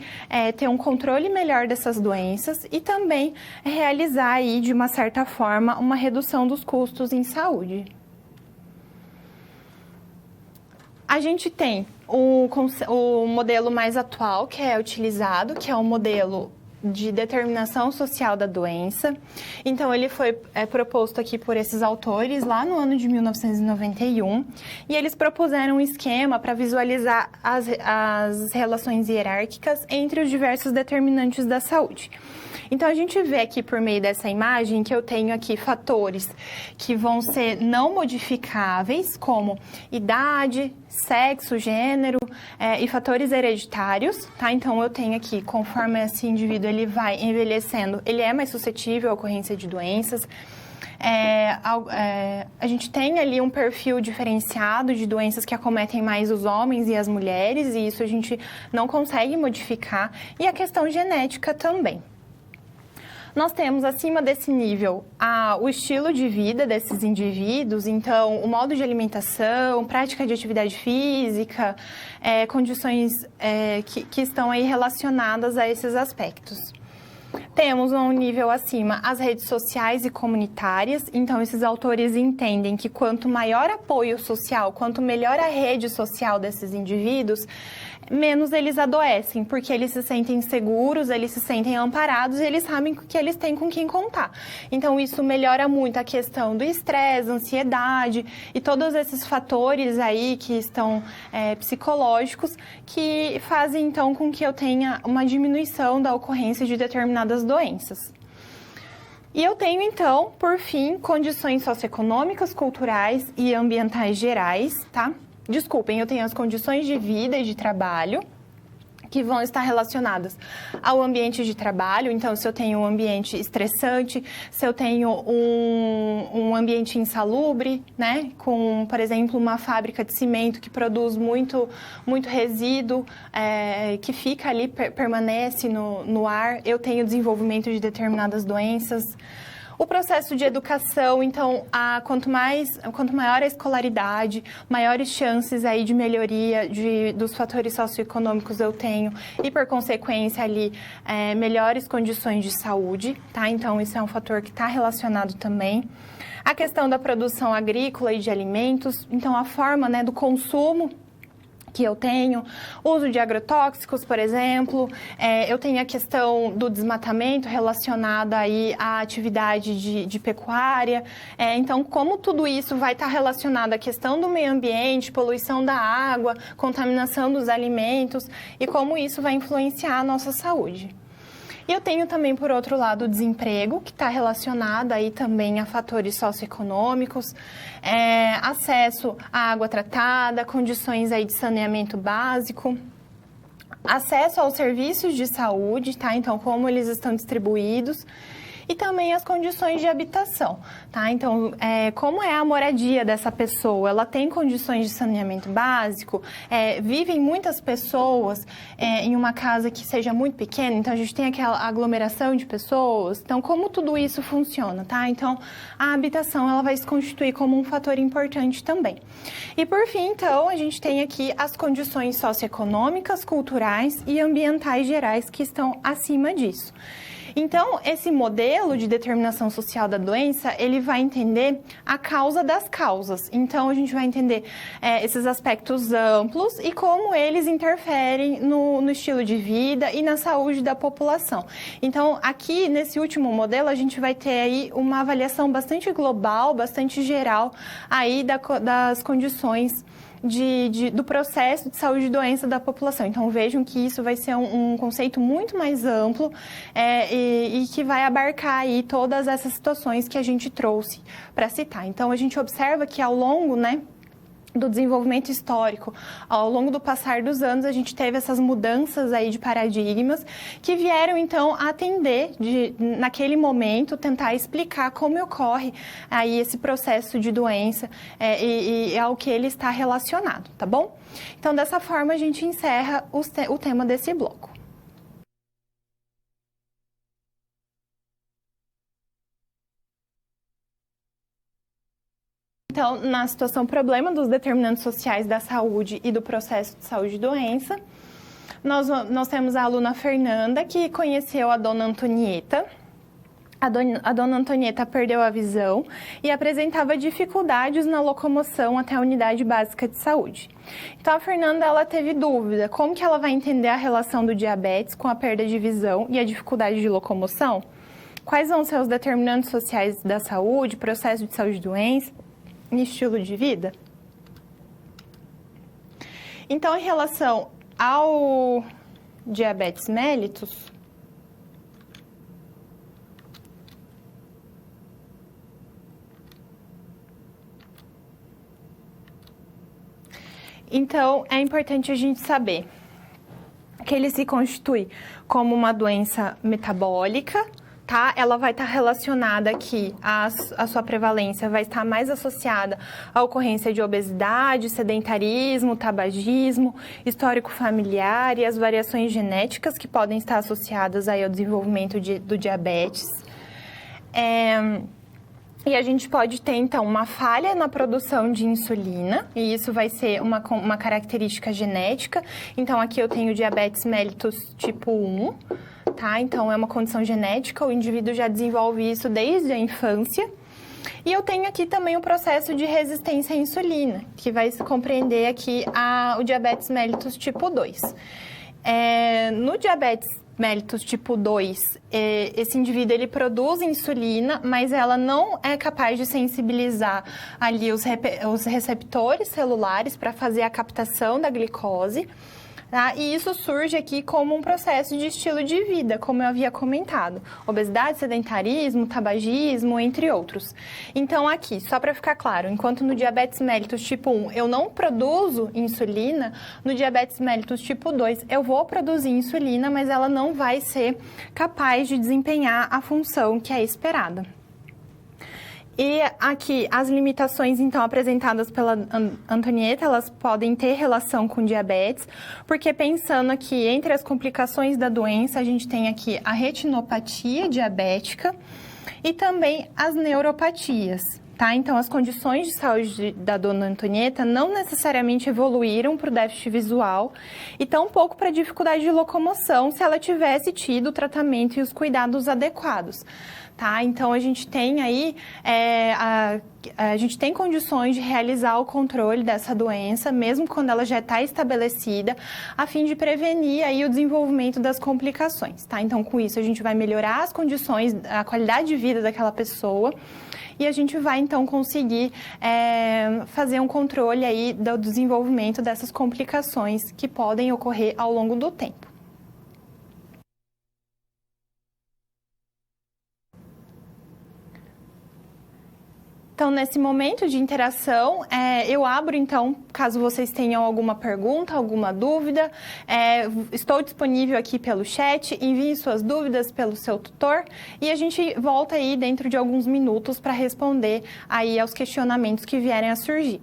ter um controle melhor dessas doenças e também realizar aí, de uma certa forma, uma redução dos custos em saúde. A gente tem o modelo mais atual que é utilizado, que é o modelo de determinação social da doença. Então, ele foi proposto aqui por esses autores lá no ano de 1991 e eles propuseram um esquema para visualizar as relações hierárquicas entre os diversos determinantes da saúde. Então, a gente vê aqui por meio dessa imagem que eu tenho aqui fatores que vão ser não modificáveis, como idade, sexo, gênero e fatores hereditários, tá? Então, eu tenho aqui, conforme esse indivíduo ele vai envelhecendo, ele é mais suscetível à ocorrência de doenças. A gente tem ali um perfil diferenciado de doenças que acometem mais os homens e as mulheres, e isso a gente não consegue modificar. E a questão genética também. Nós temos, acima desse nível, o estilo de vida desses indivíduos, então, o modo de alimentação, prática de atividade física, condições que estão aí relacionadas a esses aspectos. Temos, a um nível acima, as redes sociais e comunitárias. Então, esses autores entendem que quanto maior apoio social, quanto melhor a rede social desses indivíduos, menos eles adoecem, porque eles se sentem seguros, eles se sentem amparados e eles sabem que eles têm com quem contar. Então, isso melhora muito a questão do estresse, ansiedade e todos esses fatores aí que estão psicológicos que fazem, então, com que eu tenha uma diminuição da ocorrência de determinadas doenças. E eu tenho, então, por fim, condições socioeconômicas, culturais e ambientais gerais, tá? Desculpem, eu tenho as condições de vida e de trabalho, que vão estar relacionadas ao ambiente de trabalho. Então, se eu tenho um ambiente estressante, se eu tenho um ambiente insalubre, né? Com, por exemplo, uma fábrica de cimento que produz muito resíduo, que fica ali, permanece no ar, eu tenho desenvolvimento de determinadas doenças. O processo de educação, então, quanto maior a escolaridade, maiores chances aí de melhoria dos fatores socioeconômicos eu tenho e, por consequência, ali, melhores condições de saúde, tá? Então, isso é um fator que está relacionado também. A questão da produção agrícola e de alimentos, então, a forma, né, do consumo que eu tenho, uso de agrotóxicos, por exemplo, eu tenho a questão do desmatamento relacionado aí à atividade de pecuária, então como tudo isso vai estar relacionado à questão do meio ambiente, poluição da água, contaminação dos alimentos e como isso vai influenciar a nossa saúde. E eu tenho também, por outro lado, o desemprego, que está relacionado aí também a fatores socioeconômicos, acesso à água tratada, condições aí de saneamento básico, acesso aos serviços de saúde, tá? Então, como eles estão distribuídos, e também as condições de habitação, tá? Então, como é a moradia dessa pessoa? Ela tem condições de saneamento básico? Vivem muitas pessoas em uma casa que seja muito pequena, então a gente tem aquela aglomeração de pessoas. Então, como tudo isso funciona, tá? Então, a habitação, ela vai se constituir como um fator importante também. E, por fim, então, a gente tem aqui as condições socioeconômicas, culturais e ambientais gerais que estão acima disso. Então, esse modelo de determinação social da doença, ele vai entender a causa das causas. Então, a gente vai entender esses aspectos amplos e como eles interferem no estilo de vida e na saúde da população. Então, aqui, nesse último modelo, a gente vai ter aí uma avaliação bastante global, bastante geral aí das condições do processo de saúde e doença da população. Então, vejam que isso vai ser um conceito muito mais amplo e que vai abarcar aí todas essas situações que a gente trouxe para citar. Então, a gente observa que ao longo, né, do desenvolvimento histórico, ao longo do passar dos anos, a gente teve essas mudanças aí de paradigmas que vieram, então, a atender, naquele momento, tentar explicar como ocorre aí esse processo de doença e ao que ele está relacionado, tá bom? Então, dessa forma, a gente encerra o tema desse bloco. Então, na situação problema dos determinantes sociais da saúde e do processo de saúde e doença, nós temos a aluna Fernanda, que conheceu a dona Antonieta. A dona Antonieta perdeu a visão e apresentava dificuldades na locomoção até a unidade básica de saúde. Então, a Fernanda, ela teve dúvida, como que ela vai entender a relação do diabetes com a perda de visão e a dificuldade de locomoção? Quais vão ser os determinantes sociais da saúde, processo de saúde e doença? Estilo de vida? Então, em relação ao diabetes mellitus, então é importante a gente saber que ele se constitui como uma doença metabólica, tá? Ela vai estar relacionada aqui, a sua prevalência vai estar mais associada à ocorrência de obesidade, sedentarismo, tabagismo, histórico familiar e as variações genéticas que podem estar associadas aí ao desenvolvimento do diabetes. E a gente pode ter, então, uma falha na produção de insulina, e isso vai ser uma característica genética. Então, aqui eu tenho diabetes mellitus tipo 1, tá? Então, é uma condição genética, o indivíduo já desenvolve isso desde a infância. E eu tenho aqui também o processo de resistência à insulina, que vai compreender aqui o diabetes mellitus tipo 2. No diabetes mellitus tipo 2, esse indivíduo ele produz insulina, mas ela não é capaz de sensibilizar ali os receptores celulares para fazer a captação da glicose. Tá? E isso surge aqui como um processo de estilo de vida, como eu havia comentado. Obesidade, sedentarismo, tabagismo, entre outros. Então, aqui, só para ficar claro, enquanto no diabetes mellitus tipo 1 eu não produzo insulina, no diabetes mellitus tipo 2 eu vou produzir insulina, mas ela não vai ser capaz de desempenhar a função que é esperada. E aqui, as limitações, então, apresentadas pela Antonieta, elas podem ter relação com diabetes, porque pensando aqui, entre as complicações da doença, a gente tem aqui a retinopatia diabética e também as neuropatias, tá? Então, as condições de saúde da dona Antonieta não necessariamente evoluíram para o déficit visual e tampouco para a dificuldade de locomoção se ela tivesse tido o tratamento e os cuidados adequados. Tá? Então, a gente tem aí, a gente tem condições de realizar o controle dessa doença, mesmo quando ela já está estabelecida, a fim de prevenir aí o desenvolvimento das complicações, tá? Então, com isso, a gente vai melhorar as condições, a qualidade de vida daquela pessoa e a gente vai, então, conseguir fazer um controle aí do desenvolvimento dessas complicações que podem ocorrer ao longo do tempo. Então, nesse momento de interação, eu abro, então, caso vocês tenham alguma pergunta, alguma dúvida, estou disponível aqui pelo chat, envie suas dúvidas pelo seu tutor e a gente volta aí dentro de alguns minutos para responder aí aos questionamentos que vierem a surgir.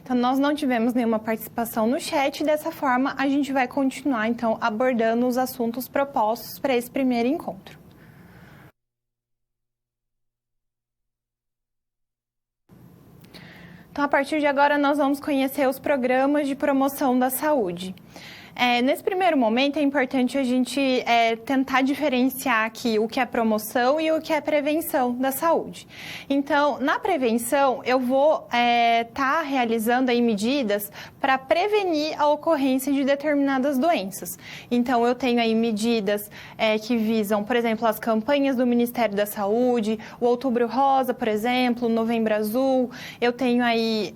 Então, nós não tivemos nenhuma participação no chat, dessa forma a gente vai continuar, então, abordando os assuntos propostos para esse primeiro encontro. Então, a partir de agora, nós vamos conhecer os programas de promoção da saúde. Nesse primeiro momento, é importante a gente tentar diferenciar aqui o que é promoção e o que é prevenção da saúde. Então, na prevenção, eu vou estar realizando aí medidas para prevenir a ocorrência de determinadas doenças. Então, eu tenho aí medidas que visam, por exemplo, as campanhas do Ministério da Saúde, o Outubro Rosa, por exemplo, o Novembro Azul. Eu tenho aí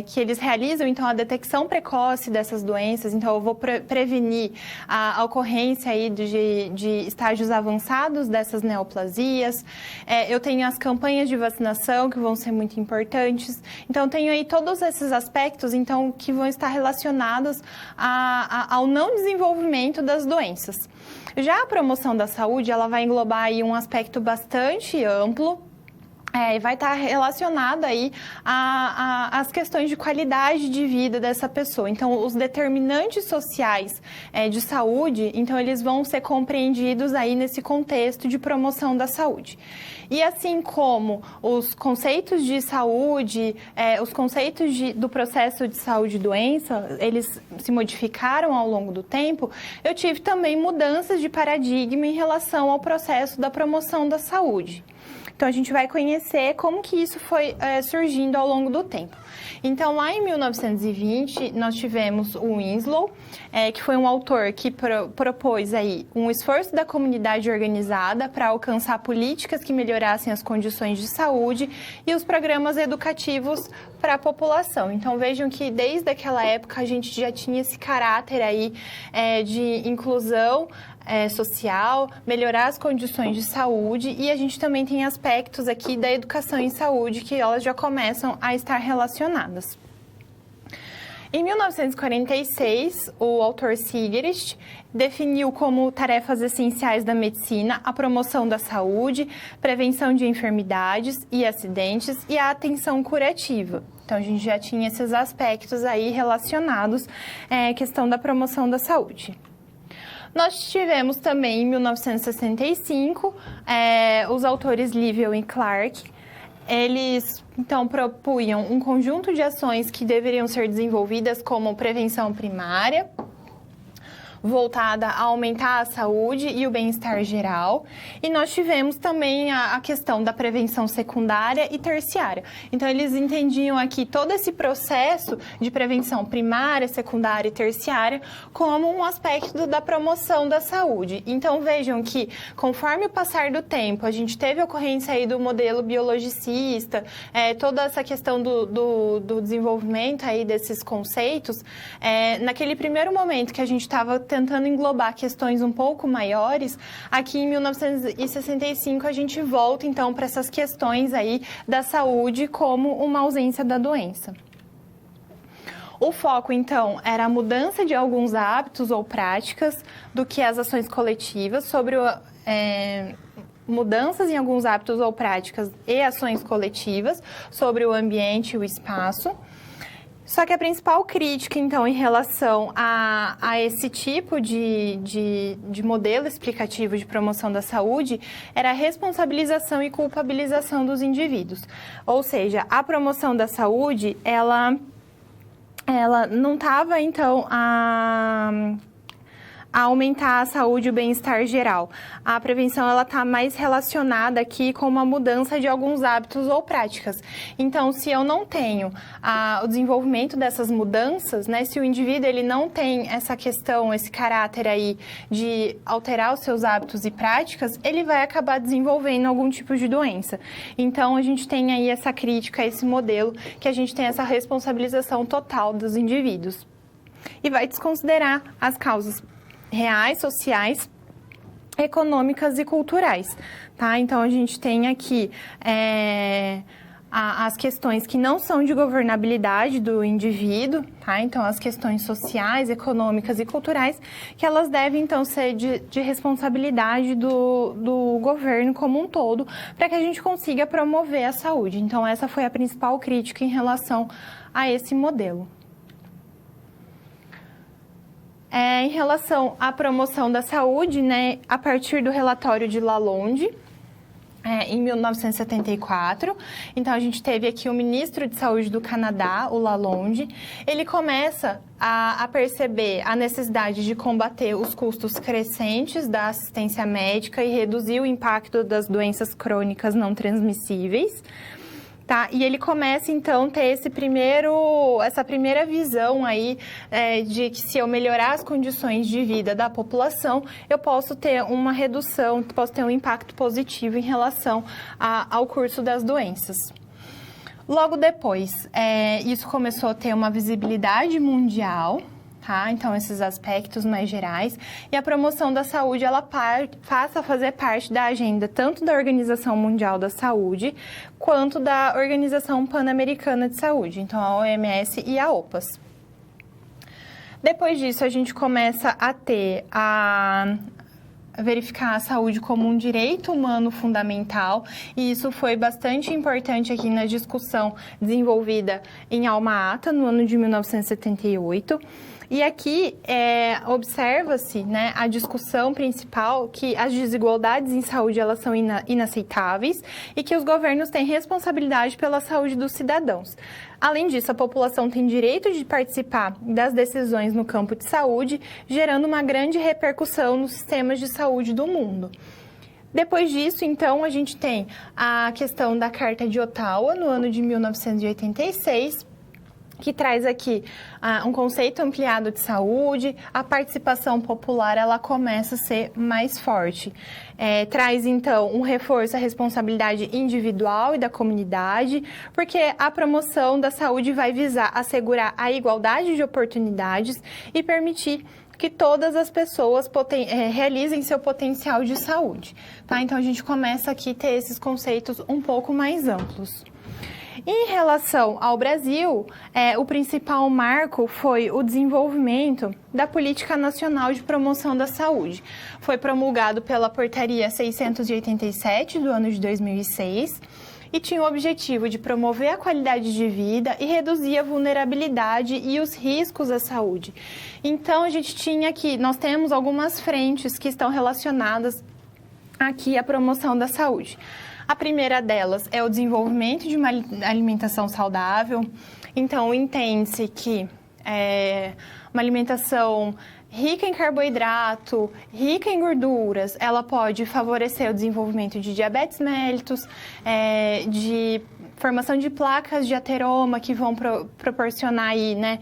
que eles realizam, então, a detecção precoce dessas doenças. Então, eu vou prevenir a ocorrência aí de estágios avançados dessas neoplasias. Eu tenho as campanhas de vacinação que vão ser muito importantes. Então, tenho aí todos esses aspectos, então, que vão estar relacionados ao não desenvolvimento das doenças. Já a promoção da saúde, ela vai englobar aí um aspecto bastante amplo, vai estar relacionado aí às questões de qualidade de vida dessa pessoa. Então, os determinantes sociais de saúde, então, eles vão ser compreendidos aí nesse contexto de promoção da saúde. E assim como os conceitos de saúde, os conceitos do processo de saúde e doença, eles se modificaram ao longo do tempo, eu tive também mudanças de paradigma em relação ao processo da promoção da saúde. Então, a gente vai conhecer como que isso foi surgindo ao longo do tempo. Então, lá em 1920, nós tivemos o Winslow, que foi um autor que propôs aí um esforço da comunidade organizada para alcançar políticas que melhorassem as condições de saúde e os programas educativos para a população. Então, vejam que desde aquela época a gente já tinha esse caráter aí de inclusão social, melhorar as condições de saúde, e a gente também tem aspectos aqui da educação em saúde que elas já começam a estar relacionadas. Em 1946, o autor Sigerist definiu como tarefas essenciais da medicina a promoção da saúde, prevenção de enfermidades e acidentes e a atenção curativa. Então, a gente já tinha esses aspectos aí relacionados à questão da promoção da saúde. Nós tivemos também, em 1965, os autores Livell e Clark. Eles, então, propunham um conjunto de ações que deveriam ser desenvolvidas como prevenção primária, voltada a aumentar a saúde e o bem-estar geral. E nós tivemos também a questão da prevenção secundária e terciária. Então, eles entendiam aqui todo esse processo de prevenção primária, secundária e terciária como um aspecto da promoção da saúde. Então, vejam que, conforme o passar do tempo, a gente teve a ocorrência aí do modelo biologicista, toda essa questão do desenvolvimento aí desses conceitos. Naquele primeiro momento que a gente estava tentando englobar questões um pouco maiores, aqui em 1965 a gente volta então para essas questões aí da saúde como uma ausência da doença. O foco, então, era a mudança de alguns hábitos ou práticas do que as ações coletivas, sobre mudanças em alguns hábitos ou práticas e ações coletivas sobre o ambiente e o espaço. Só que a principal crítica, então, em relação a esse tipo de modelo explicativo de promoção da saúde era a responsabilização e culpabilização dos indivíduos. Ou seja, a promoção da saúde, ela não estava, então, a aumentar a saúde e o bem-estar geral. A prevenção, ela está mais relacionada aqui com uma mudança de alguns hábitos ou práticas. Então, se eu não tenho o desenvolvimento dessas mudanças, né, se o indivíduo ele não tem essa questão, esse caráter aí de alterar os seus hábitos e práticas, ele vai acabar desenvolvendo algum tipo de doença. Então, a gente tem aí essa crítica a esse modelo, que a gente tem essa responsabilização total dos indivíduos. E vai desconsiderar as causas reais, sociais, econômicas e culturais, tá? Então, a gente tem aqui as questões que não são de governabilidade do indivíduo, tá? Então, as questões sociais, econômicas e culturais, que elas devem, então, ser de responsabilidade do governo como um todo, para que a gente consiga promover a saúde. Então, essa foi a principal crítica em relação a esse modelo. Em relação à promoção da saúde, né, a partir do relatório de Lalonde, em 1974, então a gente teve aqui o ministro de Saúde do Canadá, o Lalonde, ele começa a perceber a necessidade de combater os custos crescentes da assistência médica e reduzir o impacto das doenças crônicas não transmissíveis. Tá? E ele começa, então, a ter essa primeira visão aí de que se eu melhorar as condições de vida da população, eu posso ter uma redução, posso ter um impacto positivo em relação ao curso das doenças. Logo depois, isso começou a ter uma visibilidade mundial, tá? Então, esses aspectos mais gerais. E a promoção da saúde, ela passa a fazer parte da agenda tanto da Organização Mundial da Saúde, quanto da Organização Pan-Americana de Saúde, então a OMS e a OPAS. Depois disso, a gente começa a ter verificar a saúde como um direito humano fundamental, e isso foi bastante importante aqui na discussão desenvolvida em Alma Ata, no ano de 1978. E aqui observa-se, né, a discussão principal que as desigualdades em saúde elas são inaceitáveis e que os governos têm responsabilidade pela saúde dos cidadãos. Além disso, a população tem direito de participar das decisões no campo de saúde, gerando uma grande repercussão nos sistemas de saúde do mundo. Depois disso, então, a gente tem a questão da Carta de Ottawa, no ano de 1986, que traz aqui um conceito ampliado de saúde, a participação popular ela começa a ser mais forte. Traz, então, um reforço à responsabilidade individual e da comunidade, porque a promoção da saúde vai visar assegurar a igualdade de oportunidades e permitir que todas as pessoas realizem seu potencial de saúde. Tá? Então, a gente começa aqui a ter esses conceitos um pouco mais amplos. Em relação ao Brasil, o principal marco foi o desenvolvimento da Política Nacional de Promoção da Saúde. Foi promulgado pela Portaria 687 do ano de 2006 e tinha o objetivo de promover a qualidade de vida e reduzir a vulnerabilidade e os riscos à saúde. Então, nós temos algumas frentes que estão relacionadas aqui à promoção da saúde. A primeira delas é o desenvolvimento de uma alimentação saudável. Então, entende-se que uma alimentação rica em carboidrato, rica em gorduras, ela pode favorecer o desenvolvimento de diabetes mellitus, de formação de placas de ateroma que vão proporcionar aí, né,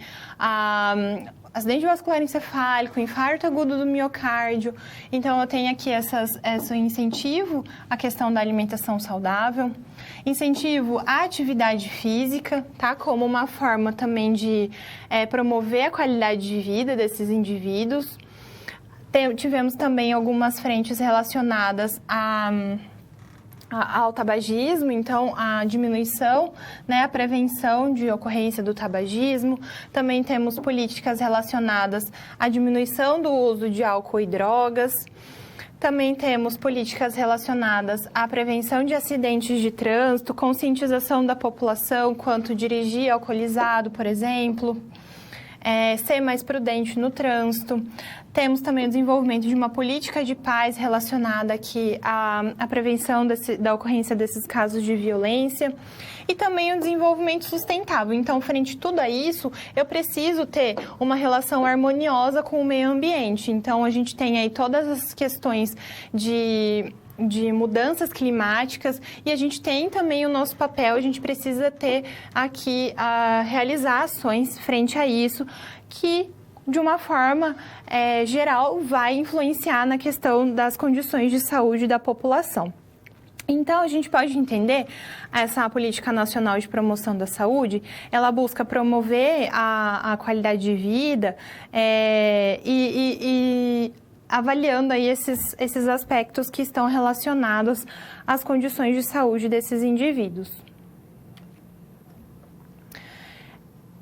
acidente vascular encefálico, infarto agudo do miocárdio. Então, eu tenho aqui esse incentivo à questão da alimentação saudável. Incentivo à atividade física, tá? Como uma forma também de promover a qualidade de vida desses indivíduos. Tivemos também algumas frentes relacionadas ao tabagismo, então a diminuição, né, a prevenção de ocorrência do tabagismo. Também temos políticas relacionadas à diminuição do uso de álcool e drogas. Também temos políticas relacionadas à prevenção de acidentes de trânsito, conscientização da população quanto dirigir alcoolizado, por exemplo. Ser mais prudente no trânsito. Temos também o desenvolvimento de uma política de paz relacionada aqui à prevenção da ocorrência desses casos de violência e também o desenvolvimento sustentável. Então, frente a tudo a isso, eu preciso ter uma relação harmoniosa com o meio ambiente. Então, a gente tem aí todas as questões de mudanças climáticas e a gente tem também o nosso papel, a gente precisa ter aqui realizar ações frente a isso que de uma forma geral vai influenciar na questão das condições de saúde da população. Então, a gente pode entender essa política nacional de promoção da saúde, ela busca promover a qualidade de vida e avaliando aí esses aspectos que estão relacionados às condições de saúde desses indivíduos.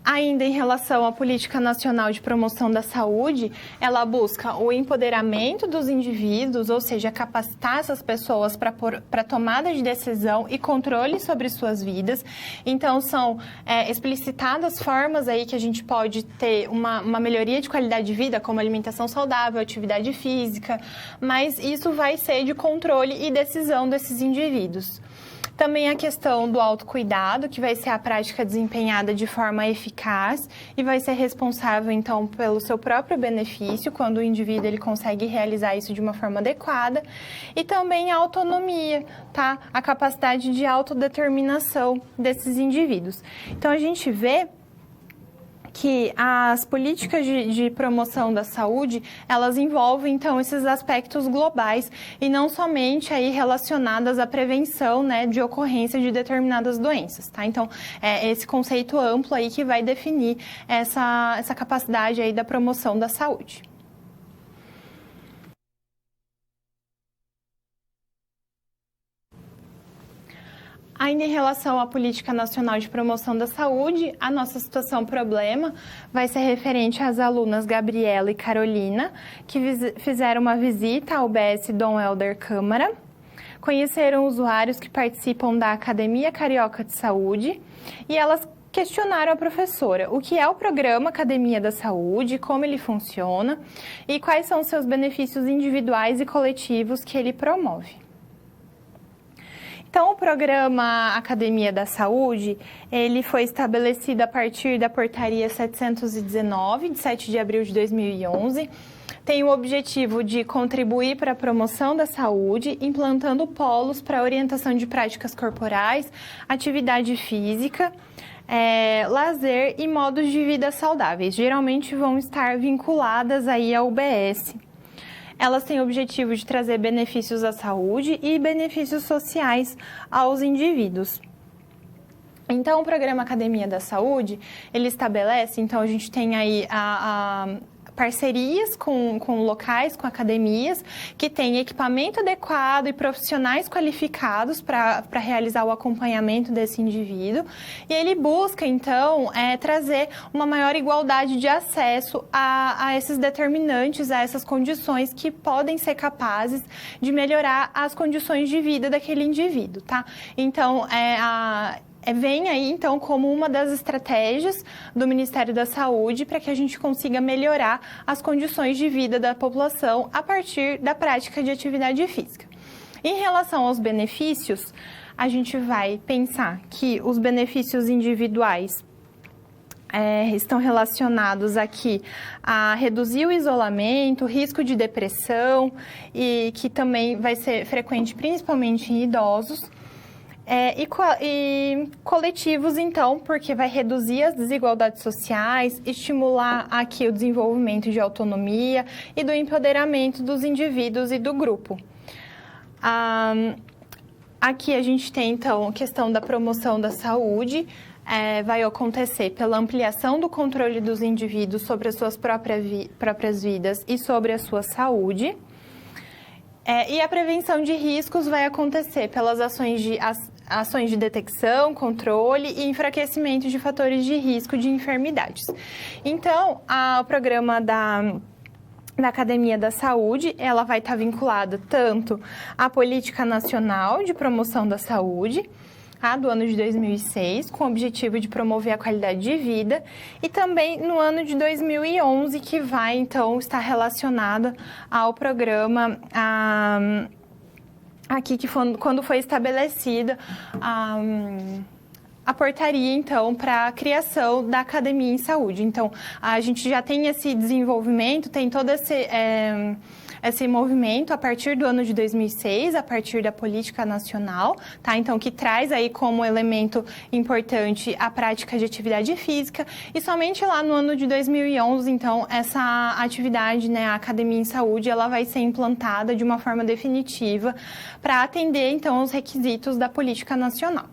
Ainda em relação à Política Nacional de Promoção da Saúde, ela busca o empoderamento dos indivíduos, ou seja, capacitar essas pessoas para tomada de decisão e controle sobre suas vidas. Então, são explicitadas formas aí que a gente pode ter uma melhoria de qualidade de vida, como alimentação saudável, atividade física, mas isso vai ser de controle e decisão desses indivíduos. Também a questão do autocuidado, que vai ser a prática desempenhada de forma eficaz e vai ser responsável, então, pelo seu próprio benefício, quando o indivíduo ele consegue realizar isso de uma forma adequada. E também a autonomia, tá? A capacidade de autodeterminação desses indivíduos. Então, a gente vê que as políticas de promoção da saúde, elas envolvem, então, esses aspectos globais e não somente aí relacionadas à prevenção, né, de ocorrência de determinadas doenças, tá? Então, esse conceito amplo aí que vai definir essa capacidade aí da promoção da saúde. Ainda em relação à Política Nacional de Promoção da Saúde, a nossa situação problema vai ser referente às alunas Gabriela e Carolina, que fizeram uma visita ao UBS Dom Helder Câmara, conheceram usuários que participam da Academia Carioca de Saúde e elas questionaram a professora o que é o programa Academia da Saúde, como ele funciona e quais são seus benefícios individuais e coletivos que ele promove. Então, o programa Academia da Saúde, ele foi estabelecido a partir da Portaria 719, de 7 de abril de 2011, tem o objetivo de contribuir para a promoção da saúde, implantando polos para orientação de práticas corporais, atividade física, lazer e modos de vida saudáveis. Geralmente vão estar vinculadas aí ao UBS. Elas têm o objetivo de trazer benefícios à saúde e benefícios sociais aos indivíduos. Então, o programa Academia da Saúde, ele estabelece, então a gente tem aí parcerias com locais, com academias, que têm equipamento adequado e profissionais qualificados para realizar o acompanhamento desse indivíduo. E ele busca, então, trazer uma maior igualdade de acesso a esses determinantes, a essas condições que podem ser capazes de melhorar as condições de vida daquele indivíduo, tá? Então, vem aí, então, como uma das estratégias do Ministério da Saúde para que a gente consiga melhorar as condições de vida da população a partir da prática de atividade física. Em relação aos benefícios, a gente vai pensar que os benefícios individuais estão relacionados aqui a reduzir o isolamento, risco de depressão, e que também vai ser frequente principalmente em idosos. E coletivos, então, porque vai reduzir as desigualdades sociais, estimular aqui o desenvolvimento de autonomia e do empoderamento dos indivíduos e do grupo. Aqui a gente tem, então, a questão da promoção da saúde, vai acontecer pela ampliação do controle dos indivíduos sobre as suas próprias vidas e sobre a sua saúde. E a prevenção de riscos vai acontecer pelas ações de detecção, controle e enfraquecimento de fatores de risco de enfermidades. Então, o programa da Academia da Saúde, ela vai estar vinculada tanto à Política Nacional de Promoção da Saúde, do ano de 2006, com o objetivo de promover a qualidade de vida, e também no ano de 2011, que vai, então, estar relacionada ao programa, aqui, quando foi estabelecida a portaria, então, para a criação da Academia em Saúde. Então, a gente já tem esse desenvolvimento, tem todo esse movimento a partir do ano de 2006, a partir da Política Nacional, tá? Então, que traz aí como elemento importante a prática de atividade física, e somente lá no ano de 2011, então, essa atividade, a Academia em Saúde, ela vai ser implantada de uma forma definitiva para atender, então, os requisitos da Política Nacional.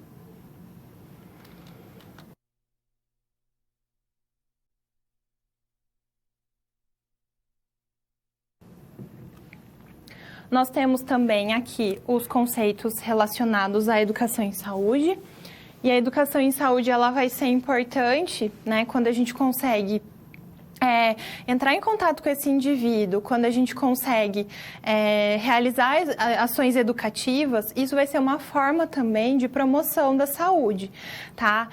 Nós temos também aqui os conceitos relacionados à educação em saúde. E a educação em saúde, ela vai ser importante, quando a gente consegue entrar em contato com esse indivíduo, quando a gente consegue realizar ações educativas, isso vai ser uma forma também de promoção da saúde, tá?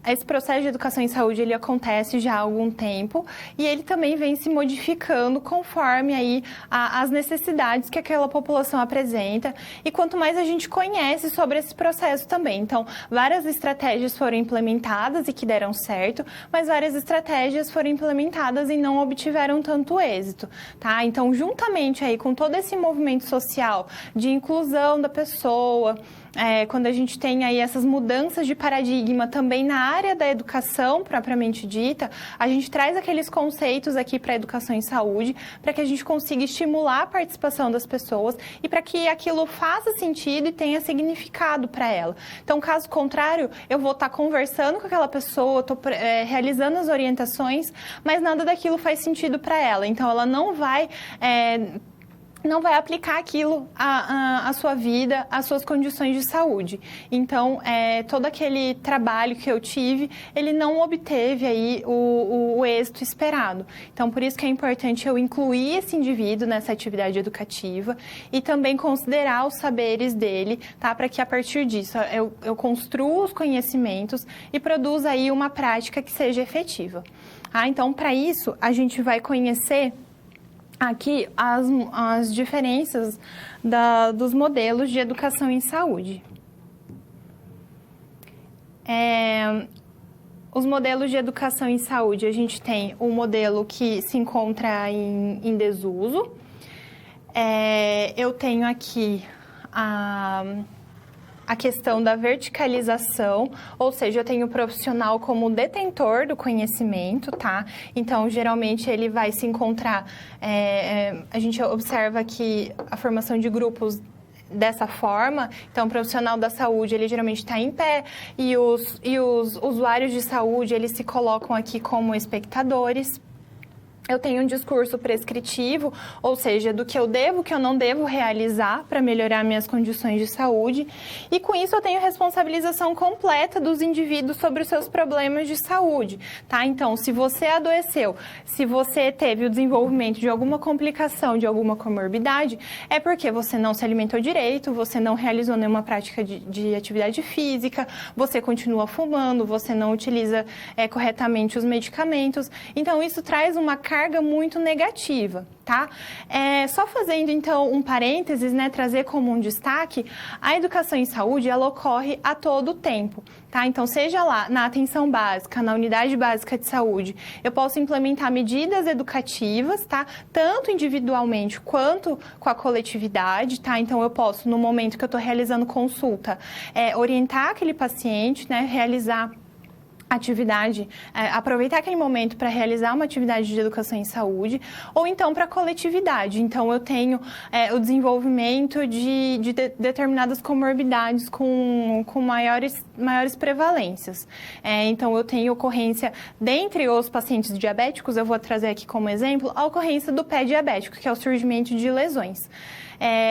Esse processo de educação em saúde, ele acontece já há algum tempo e ele também vem se modificando conforme aí as necessidades que aquela população apresenta, e quanto mais a gente conhece sobre esse processo também. Então, várias estratégias foram implementadas e que deram certo, mas várias estratégias foram implementadas e não obtiveram tanto êxito, tá? Então, juntamente aí com todo esse movimento social de inclusão da pessoa, quando a gente tem aí essas mudanças de paradigma também na área da educação propriamente dita, a gente traz aqueles conceitos aqui para a educação em saúde, para que a gente consiga estimular a participação das pessoas e para que aquilo faça sentido e tenha significado para ela. Então, caso contrário, eu vou estar conversando com aquela pessoa, estou realizando as orientações, mas nada daquilo faz sentido para ela. Então, ela não vai não vai aplicar aquilo à sua vida, às suas condições de saúde. Então, todo aquele trabalho que eu tive, ele não obteve aí o êxito esperado. Então, por isso que é importante eu incluir esse indivíduo nessa atividade educativa e também considerar os saberes dele, tá? Para que a partir disso eu construa os conhecimentos e produza aí uma prática que seja efetiva. Então, para isso, a gente vai conhecer aqui as diferenças dos modelos de educação em saúde. Os modelos de educação em saúde, a gente tem um modelo que se encontra em desuso. Eu tenho aqui a questão da verticalização, ou seja, eu tenho o profissional como detentor do conhecimento, tá? Então, geralmente, ele vai se encontrar... a gente observa que a formação de grupos dessa forma, então, o profissional da saúde, ele geralmente está em pé, e os usuários de saúde, eles se colocam aqui como espectadores. Eu tenho um discurso prescritivo, ou seja, do que eu devo, que eu não devo realizar para melhorar minhas condições de saúde. E com isso eu tenho responsabilização completa dos indivíduos sobre os seus problemas de saúde, tá? Então, se você adoeceu, se você teve o desenvolvimento de alguma complicação, de alguma comorbidade, é porque você não se alimentou direito, você não realizou nenhuma prática de atividade física, você continua fumando, você não utiliza corretamente os medicamentos. Então, isso traz uma carga muito negativa, tá? Só fazendo, então, um parênteses, né, trazer como um destaque, a educação em saúde, ela ocorre a todo tempo, tá? Então, seja lá na atenção básica, na unidade básica de saúde, eu posso implementar medidas educativas, tá? Tanto individualmente quanto com a coletividade, tá? Então, eu posso, no momento que eu estou realizando consulta, orientar aquele paciente, né, realizar atividade, aproveitar aquele momento para realizar uma atividade de educação em saúde, ou então para a coletividade. Então, eu tenho o desenvolvimento de determinadas comorbidades com maiores prevalências. Então, eu tenho ocorrência, dentre os pacientes diabéticos, eu vou trazer aqui como exemplo, a ocorrência do pé diabético, que é o surgimento de lesões.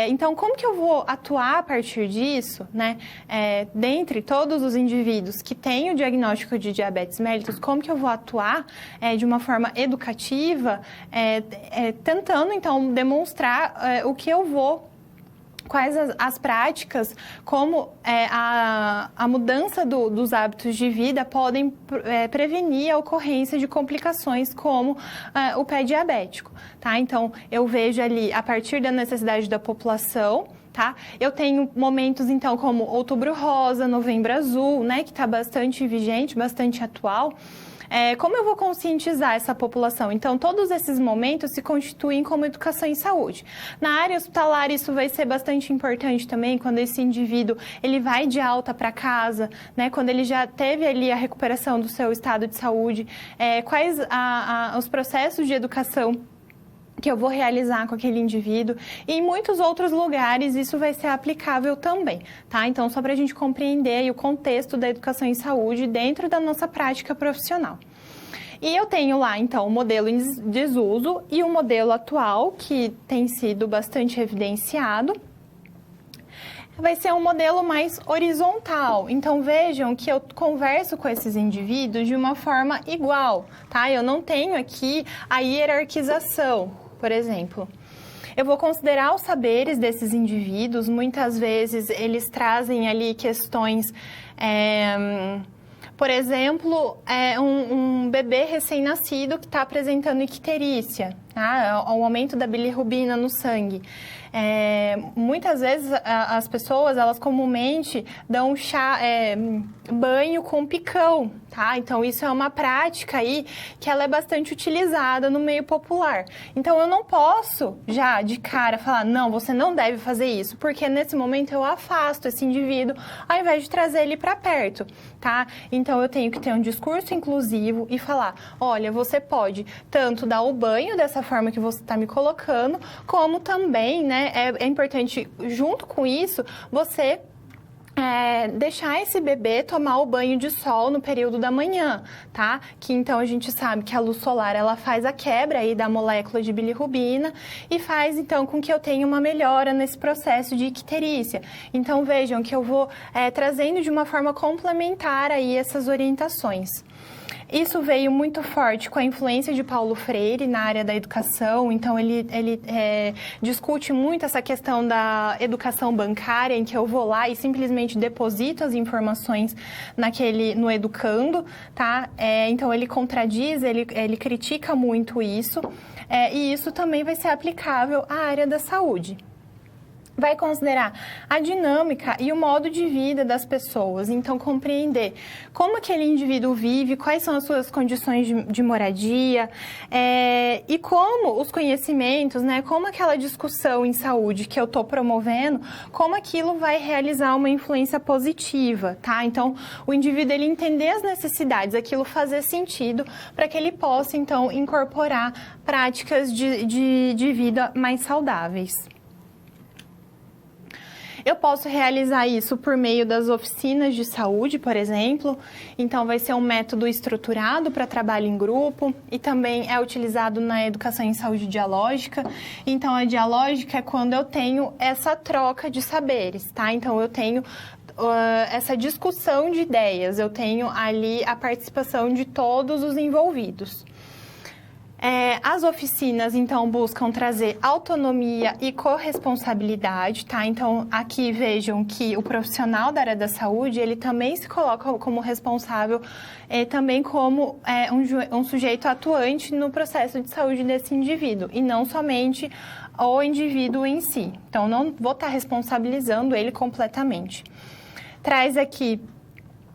Então, como que eu vou atuar a partir disso, né? Dentre todos os indivíduos que têm o diagnóstico de diabetes mellitus, como que eu vou atuar de uma forma educativa, tentando, então, demonstrar o que eu vou, quais as práticas, como a mudança dos hábitos de vida podem prevenir a ocorrência de complicações como o pé diabético, tá? Então, eu vejo ali, a partir da necessidade da população, tá? Eu tenho momentos, então, como Outubro Rosa, Novembro Azul, né, que está bastante vigente, bastante atual. Como eu vou conscientizar essa população? Então, todos esses momentos se constituem como educação em saúde. Na área hospitalar, isso vai ser bastante importante também, quando esse indivíduo ele vai de alta para casa, né? Quando ele já teve ali a recuperação do seu estado de saúde, quais os processos de educação que eu vou realizar com aquele indivíduo, e em muitos outros lugares isso vai ser aplicável também, tá? Então, só para a gente compreender aí o contexto da educação em saúde dentro da nossa prática profissional. E eu tenho lá, então, o modelo em desuso e o modelo atual, que tem sido bastante evidenciado. Vai ser um modelo mais horizontal. Então, vejam que eu converso com esses indivíduos de uma forma igual, tá? Eu não tenho aqui a hierarquização, por exemplo. Eu vou considerar os saberes desses indivíduos. Muitas vezes, eles trazem ali questões... Por exemplo, um bebê recém-nascido que está apresentando icterícia, tá? O aumento da bilirrubina no sangue. Muitas vezes as pessoas, elas comumente dão banho com picão, tá? Então, isso é uma prática aí que ela é bastante utilizada no meio popular. Então, eu não posso já de cara falar, não, você não deve fazer isso, porque nesse momento eu afasto esse indivíduo ao invés de trazer ele para perto, tá? Então, eu tenho que ter um discurso inclusivo e falar, olha, você pode tanto dar o banho dessa forma que você está me colocando, como também, né, é importante, junto com isso, você deixar esse bebê tomar o banho de sol no período da manhã, tá? Que então a gente sabe que a luz solar, ela faz a quebra aí da molécula de bilirrubina e faz então com que eu tenha uma melhora nesse processo de icterícia. Então vejam que eu vou trazendo de uma forma complementar aí essas orientações. Isso veio muito forte com a influência de Paulo Freire na área da educação, então ele discute muito essa questão da educação bancária, em que eu vou lá e simplesmente deposito as informações no educando, tá? Então ele contradiz, ele critica muito isso, e isso também vai ser aplicável à área da saúde. Vai considerar a dinâmica e o modo de vida das pessoas, então compreender como aquele indivíduo vive, quais são as suas condições de moradia e como os conhecimentos, né, como aquela discussão em saúde que eu estou promovendo, como aquilo vai realizar uma influência positiva, tá? Então, o indivíduo ele entender as necessidades, aquilo fazer sentido para que ele possa, então, incorporar práticas de vida mais saudáveis. Eu posso realizar isso por meio das oficinas de saúde, por exemplo. Então, vai ser um método estruturado para trabalho em grupo e também é utilizado na educação em saúde dialógica. Então, a dialógica é quando eu tenho essa troca de saberes, tá? Então, eu tenho essa discussão de ideias, eu tenho ali a participação de todos os envolvidos. As oficinas, então, buscam trazer autonomia e corresponsabilidade, tá? Então, aqui vejam que o profissional da área da saúde, ele também se coloca como responsável, também como um sujeito atuante no processo de saúde desse indivíduo, e não somente o indivíduo em si. Então, não vou estar responsabilizando ele completamente. Traz aqui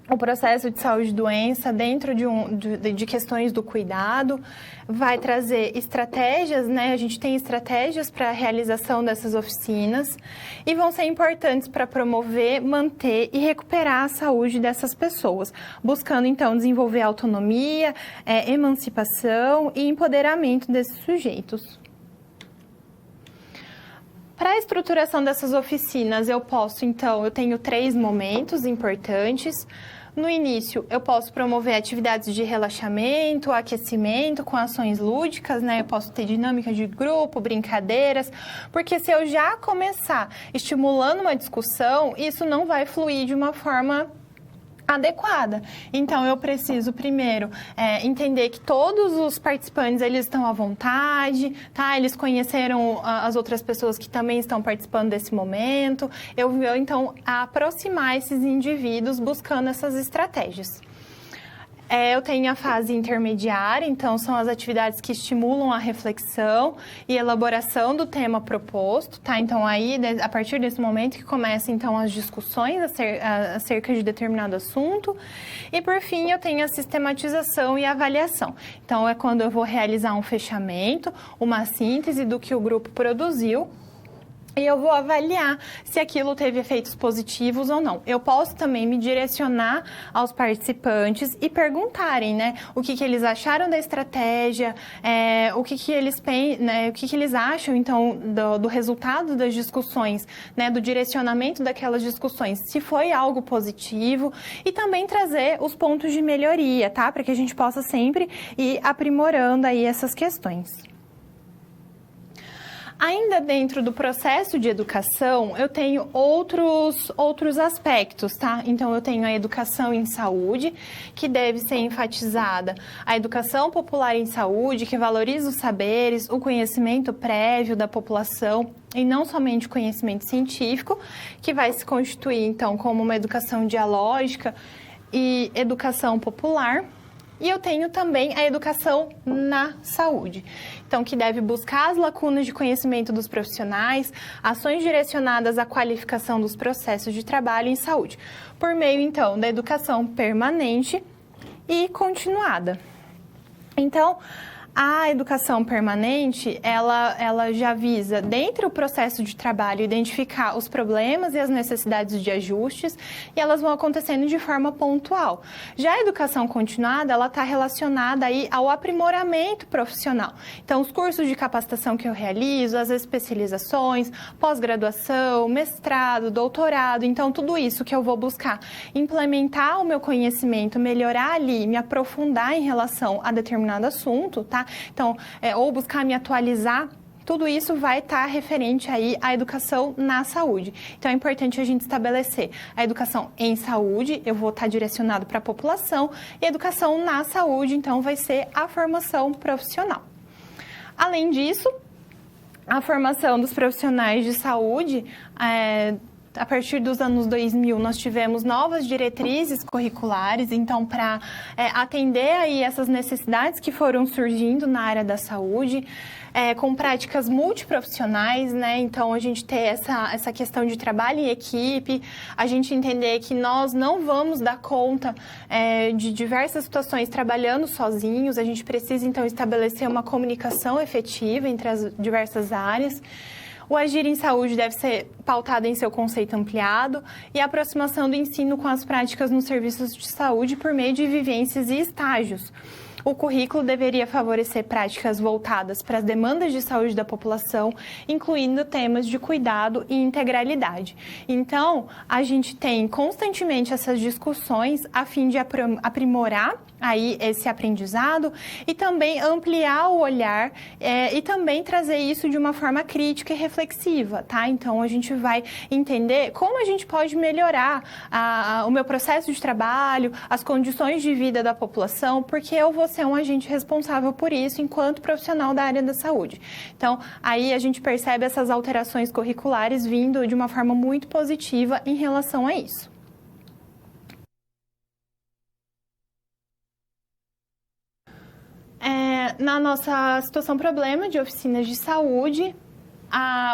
o processo de saúde e doença dentro de questões do cuidado, vai trazer estratégias, né? A gente tem estratégias para a realização dessas oficinas e vão ser importantes para promover, manter e recuperar a saúde dessas pessoas, buscando então desenvolver autonomia, emancipação e empoderamento desses sujeitos. Para a estruturação dessas oficinas, eu tenho 3 momentos importantes. No início, eu posso promover atividades de relaxamento, aquecimento, com ações lúdicas, né? Eu posso ter dinâmica de grupo, brincadeiras, porque se eu já começar estimulando uma discussão, isso não vai fluir de uma forma adequada. Então, eu preciso primeiro entender que todos os participantes eles estão à vontade, tá? Eles conheceram as outras pessoas que também estão participando desse momento. Eu vou, então, aproximar esses indivíduos buscando essas estratégias. Eu tenho a fase intermediária, então são as atividades que estimulam a reflexão e elaboração do tema proposto, tá? Então aí, a partir desse momento que começam então as discussões acerca de determinado assunto. E por fim, eu tenho a sistematização e avaliação. Então é quando eu vou realizar um fechamento, uma síntese do que o grupo produziu, e eu vou avaliar se aquilo teve efeitos positivos ou não. Eu posso também me direcionar aos participantes e perguntarem, né, o que eles acharam da estratégia, o que eles acham, então, do resultado das discussões, né, do direcionamento daquelas discussões, se foi algo positivo, e também trazer os pontos de melhoria, tá, para que a gente possa sempre ir aprimorando aí essas questões. Ainda dentro do processo de educação, eu tenho outros aspectos, tá? Então, eu tenho a educação em saúde, que deve ser enfatizada. A educação popular em saúde, que valoriza os saberes, o conhecimento prévio da população, e não somente o conhecimento científico, que vai se constituir, então, como uma educação dialógica e educação popular. E eu tenho também a educação na saúde, então que deve buscar as lacunas de conhecimento dos profissionais, ações direcionadas à qualificação dos processos de trabalho em saúde, por meio então da educação permanente e continuada. Então, A educação permanente, ela já visa, dentro do processo de trabalho, identificar os problemas e as necessidades de ajustes, e elas vão acontecendo de forma pontual. Já a educação continuada, ela está relacionada aí ao aprimoramento profissional. Então, os cursos de capacitação que eu realizo, as especializações, pós-graduação, mestrado, doutorado, então tudo isso que eu vou buscar implementar o meu conhecimento, melhorar ali, me aprofundar em relação a determinado assunto, tá? Então, ou buscar me atualizar, tudo isso vai estar referente aí à educação na saúde. Então, é importante a gente estabelecer a educação em saúde, eu vou estar direcionado para a população, e a educação na saúde, então, vai ser a formação profissional. Além disso, a formação dos profissionais de saúde, a partir dos anos 2000, nós tivemos novas diretrizes curriculares, então, para atender aí essas necessidades que foram surgindo na área da saúde, com práticas multiprofissionais, né? Então, a gente ter essa questão de trabalho em equipe, a gente entender que nós não vamos dar conta de diversas situações trabalhando sozinhos, a gente precisa, então, estabelecer uma comunicação efetiva entre as diversas áreas. O agir em saúde deve ser pautado em seu conceito ampliado e a aproximação do ensino com as práticas nos serviços de saúde por meio de vivências e estágios. O currículo deveria favorecer práticas voltadas para as demandas de saúde da população, incluindo temas de cuidado e integralidade. Então, a gente tem constantemente essas discussões a fim de aprimorar aí esse aprendizado e também ampliar o olhar e também trazer isso de uma forma crítica e reflexiva, tá? Então, a gente vai entender como a gente pode melhorar o meu processo de trabalho, as condições de vida da população, porque eu vou ser um agente responsável por isso enquanto profissional da área da saúde. Então, aí a gente percebe essas alterações curriculares vindo de uma forma muito positiva em relação a isso. Na nossa situação problema de oficinas de saúde,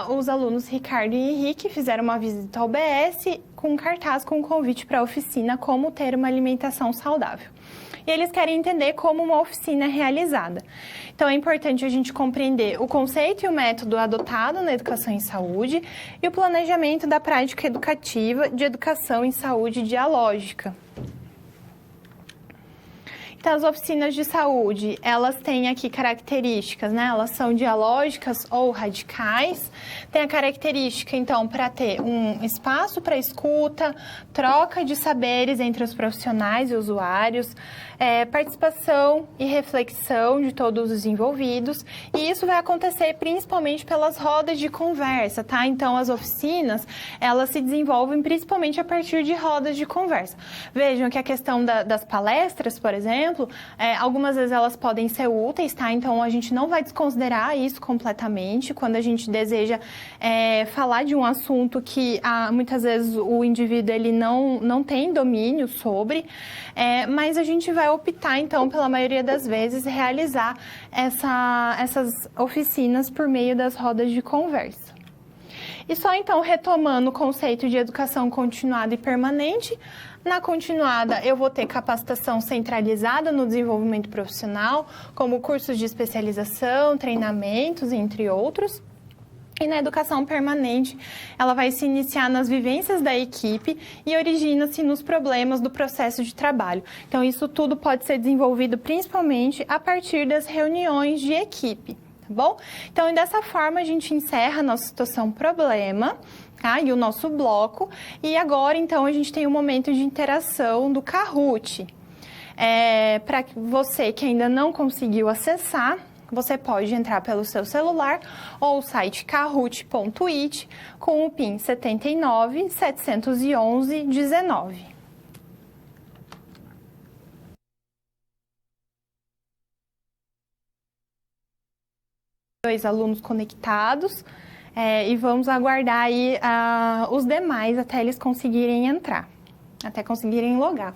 os alunos Ricardo e Henrique fizeram uma visita ao BS com um cartaz com um convite para a oficina como ter uma alimentação saudável. E eles querem entender como uma oficina é realizada. Então, é importante a gente compreender o conceito e o método adotado na educação em saúde e o planejamento da prática educativa de educação em saúde dialógica. Então, as oficinas de saúde, elas têm aqui características, né? Elas são dialógicas ou radicais. Tem a característica, então, para ter um espaço para escuta, troca de saberes entre os profissionais e usuários, participação e reflexão de todos os envolvidos. E isso vai acontecer principalmente pelas rodas de conversa, tá? Então, as oficinas, elas se desenvolvem principalmente a partir de rodas de conversa. Vejam que a questão das palestras, por exemplo, algumas vezes elas podem ser úteis, tá? Então, a gente não vai desconsiderar isso completamente quando a gente deseja falar de um assunto que muitas vezes o indivíduo ele não tem domínio sobre, mas a gente vai optar, então, pela maioria das vezes, realizar essas oficinas por meio das rodas de conversa. E só então, retomando o conceito de educação continuada e permanente, na continuada eu vou ter capacitação centralizada no desenvolvimento profissional, como cursos de especialização, treinamentos, entre outros. E na educação permanente, ela vai se iniciar nas vivências da equipe e origina-se nos problemas do processo de trabalho. Então, isso tudo pode ser desenvolvido principalmente a partir das reuniões de equipe. Tá bom? Então, dessa forma, a gente encerra a nossa situação problema, tá? E o nosso bloco. E agora, então, a gente tem um momento de interação do Kahoot. Para você que ainda não conseguiu acessar, você pode entrar pelo seu celular ou o site kahoot.it com o PIN 79 711 19. Dois alunos conectados e vamos aguardar aí os demais até eles conseguirem entrar, até conseguirem logar.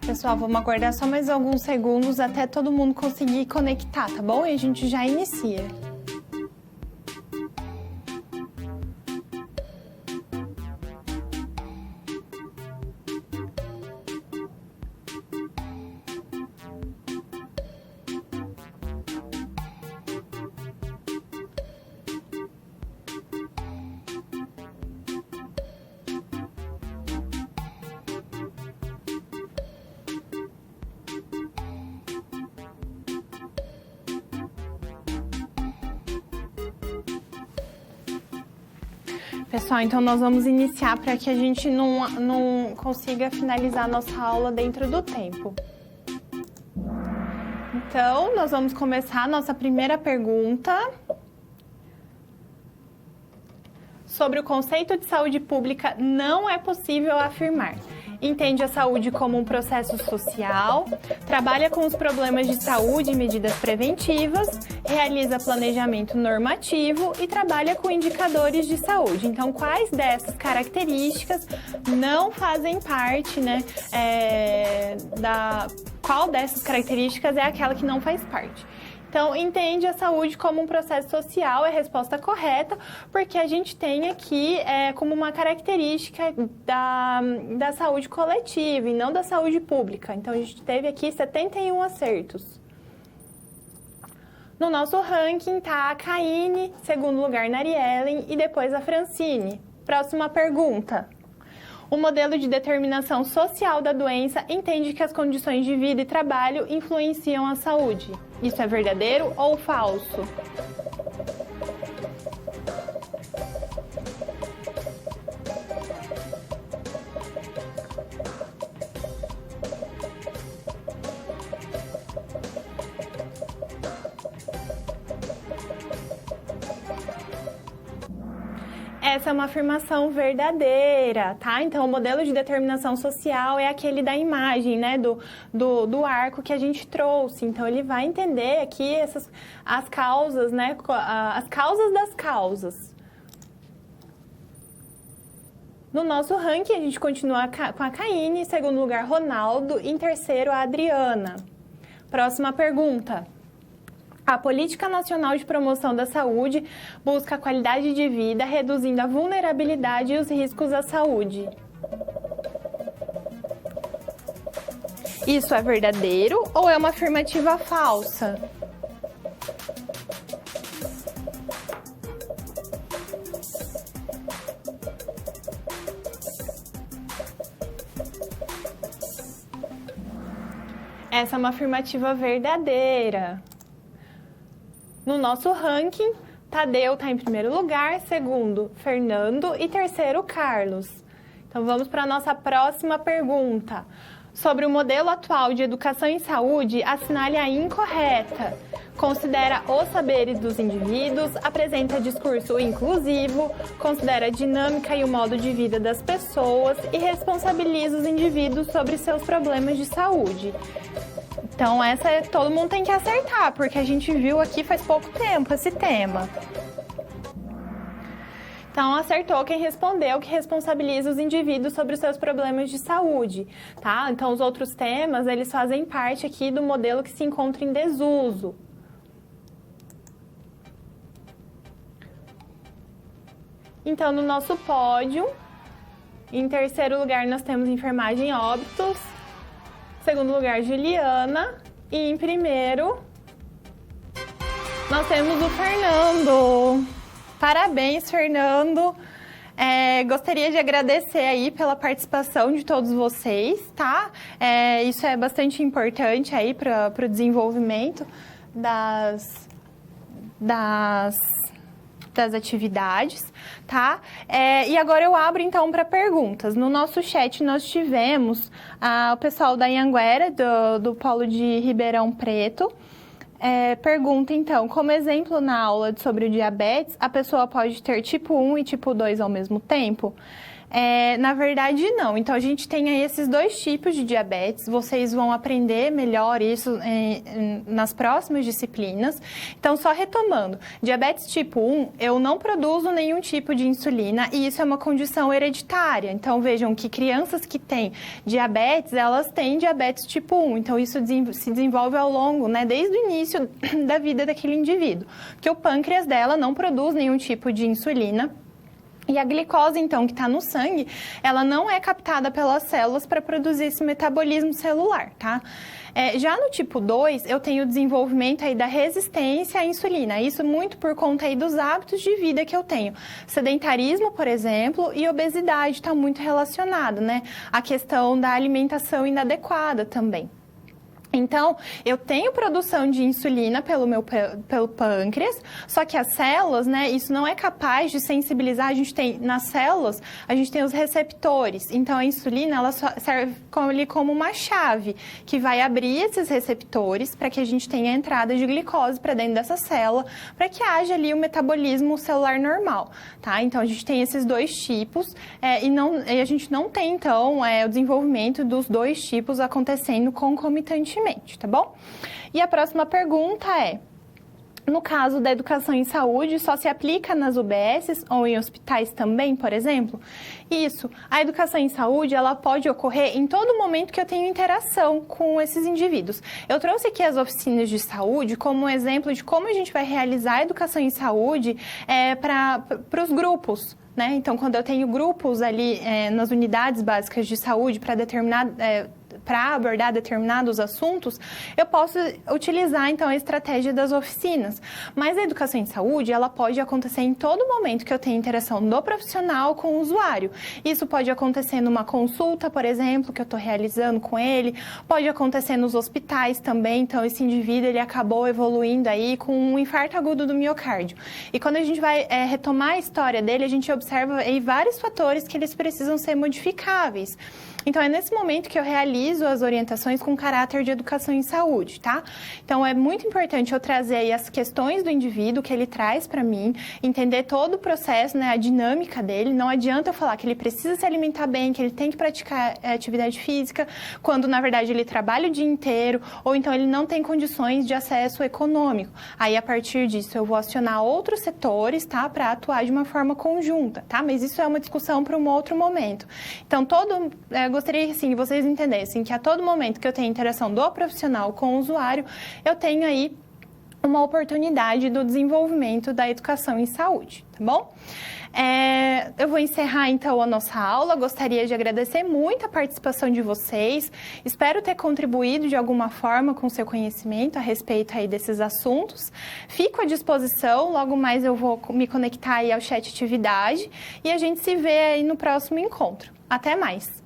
Pessoal, vamos aguardar só mais alguns segundos até todo mundo conseguir conectar, tá bom? E a gente já inicia. Pessoal, então nós vamos iniciar para que a gente não consiga finalizar a nossa aula dentro do tempo. Então, nós vamos começar a nossa primeira pergunta sobre o conceito de saúde pública. Não é possível afirmar. Entende a saúde como um processo social, trabalha com os problemas de saúde e medidas preventivas, realiza planejamento normativo e trabalha com indicadores de saúde. Então, quais dessas características não fazem parte, né, qual dessas características é aquela que não faz parte? Então, entende a saúde como um processo social, é a resposta correta, porque a gente tem aqui como uma característica da saúde coletiva e não da saúde pública. Então, a gente teve aqui 71 acertos. No nosso ranking está a Caine, segundo lugar Nariellen e depois a Francine. Próxima pergunta. O modelo de determinação social da doença entende que as condições de vida e trabalho influenciam a saúde. Isso é verdadeiro ou falso? Essa é uma afirmação verdadeira, tá? Então, o modelo de determinação social é aquele da imagem, né? Do arco que a gente trouxe. Então, ele vai entender aqui as causas, né? As causas das causas. No nosso ranking, a gente continua com a Caine, em segundo lugar, Ronaldo, e em terceiro, a Adriana. Próxima pergunta. A Política Nacional de Promoção da Saúde busca a qualidade de vida, reduzindo a vulnerabilidade e os riscos à saúde. Isso é verdadeiro ou é uma afirmativa falsa? Essa é uma afirmativa verdadeira. No nosso ranking, Tadeu está em primeiro lugar, segundo, Fernando e terceiro, Carlos. Então, vamos para a nossa próxima pergunta. Sobre o modelo atual de educação em saúde, assinale a incorreta. Considera os saberes dos indivíduos, apresenta discurso inclusivo, considera a dinâmica e o modo de vida das pessoas e responsabiliza os indivíduos sobre seus problemas de saúde. Então, todo mundo tem que acertar, porque a gente viu aqui faz pouco tempo esse tema. Então, acertou quem respondeu, que responsabiliza os indivíduos sobre os seus problemas de saúde, tá? Então, os outros temas, eles fazem parte aqui do modelo que se encontra em desuso. Então, no nosso pódio, em terceiro lugar, nós temos enfermagem óbitos. Segundo lugar, Juliana. E em primeiro, nós temos o Fernando. Parabéns, Fernando. Gostaria de agradecer aí pela participação de todos vocês, tá? Isso é bastante importante aí para o desenvolvimento das atividades, tá? E agora eu abro, então, para perguntas. No nosso chat, nós tivemos o pessoal da Anhanguera, do Polo de Ribeirão Preto. Pergunta, então, como exemplo na aula sobre o diabetes, a pessoa pode ter tipo 1 e tipo 2 ao mesmo tempo? Na verdade, não. Então, a gente tem aí esses dois tipos de diabetes. Vocês vão aprender melhor isso nas próximas disciplinas. Então, só retomando. Diabetes tipo 1, eu não produzo nenhum tipo de insulina e isso é uma condição hereditária. Então, vejam que crianças que têm diabetes, elas têm diabetes tipo 1. Então, isso se desenvolve ao longo, né, desde o início da vida daquele indivíduo. Porque o pâncreas dela não produz nenhum tipo de insulina. E a glicose, então, que está no sangue, ela não é captada pelas células para produzir esse metabolismo celular, tá? Já no tipo 2, eu tenho o desenvolvimento aí da resistência à insulina. Isso muito por conta aí dos hábitos de vida que eu tenho. Sedentarismo, por exemplo, e obesidade está muito relacionado, né? A questão da alimentação inadequada também. Então, eu tenho produção de insulina pelo pâncreas, só que as células, né, isso não é capaz de sensibilizar. Nas células, a gente tem os receptores. Então, a insulina, ela serve como uma chave que vai abrir esses receptores para que a gente tenha a entrada de glicose para dentro dessa célula, para que haja ali o metabolismo celular normal, tá? Então, a gente tem esses dois tipos e a gente não tem, então, o desenvolvimento dos dois tipos acontecendo concomitantemente. Tá bom? E a próxima pergunta é: no caso da educação em saúde, só se aplica nas UBSs ou em hospitais também, por exemplo? Isso. A educação em saúde, ela pode ocorrer em todo momento que eu tenho interação com esses indivíduos. Eu trouxe aqui as oficinas de saúde como um exemplo de como a gente vai realizar a educação em saúde para os grupos. Né? Então, quando eu tenho grupos ali nas unidades básicas de saúde para abordar determinados assuntos, eu posso utilizar, então, a estratégia das oficinas. Mas a educação em saúde, ela pode acontecer em todo momento que eu tenho interação do profissional com o usuário. Isso pode acontecer numa consulta, por exemplo, que eu estou realizando com ele, pode acontecer nos hospitais também. Então, esse indivíduo, ele acabou evoluindo aí com um infarto agudo do miocárdio. E quando a gente vai retomar a história dele, a gente observa aí vários fatores que eles precisam ser modificáveis. Então, é nesse momento que eu realizo as orientações com caráter de educação em saúde, tá? Então, é muito importante eu trazer aí as questões do indivíduo que ele traz para mim, entender todo o processo, né, a dinâmica dele. Não adianta eu falar que ele precisa se alimentar bem, que ele tem que praticar atividade física, quando, na verdade, ele trabalha o dia inteiro, ou então ele não tem condições de acesso econômico. Aí, a partir disso, eu vou acionar outros setores, tá, para atuar de uma forma conjunta, tá? Mas isso é uma discussão para um outro momento. Então, gostaria, assim, que vocês entendessem que a todo momento que eu tenho interação do profissional com o usuário, eu tenho aí uma oportunidade do desenvolvimento da educação em saúde, tá bom? Eu vou encerrar, então, a nossa aula. Gostaria de agradecer muito a participação de vocês. Espero ter contribuído de alguma forma com o seu conhecimento a respeito aí desses assuntos. Fico à disposição. Logo mais eu vou me conectar aí ao chat atividade e a gente se vê aí no próximo encontro. Até mais!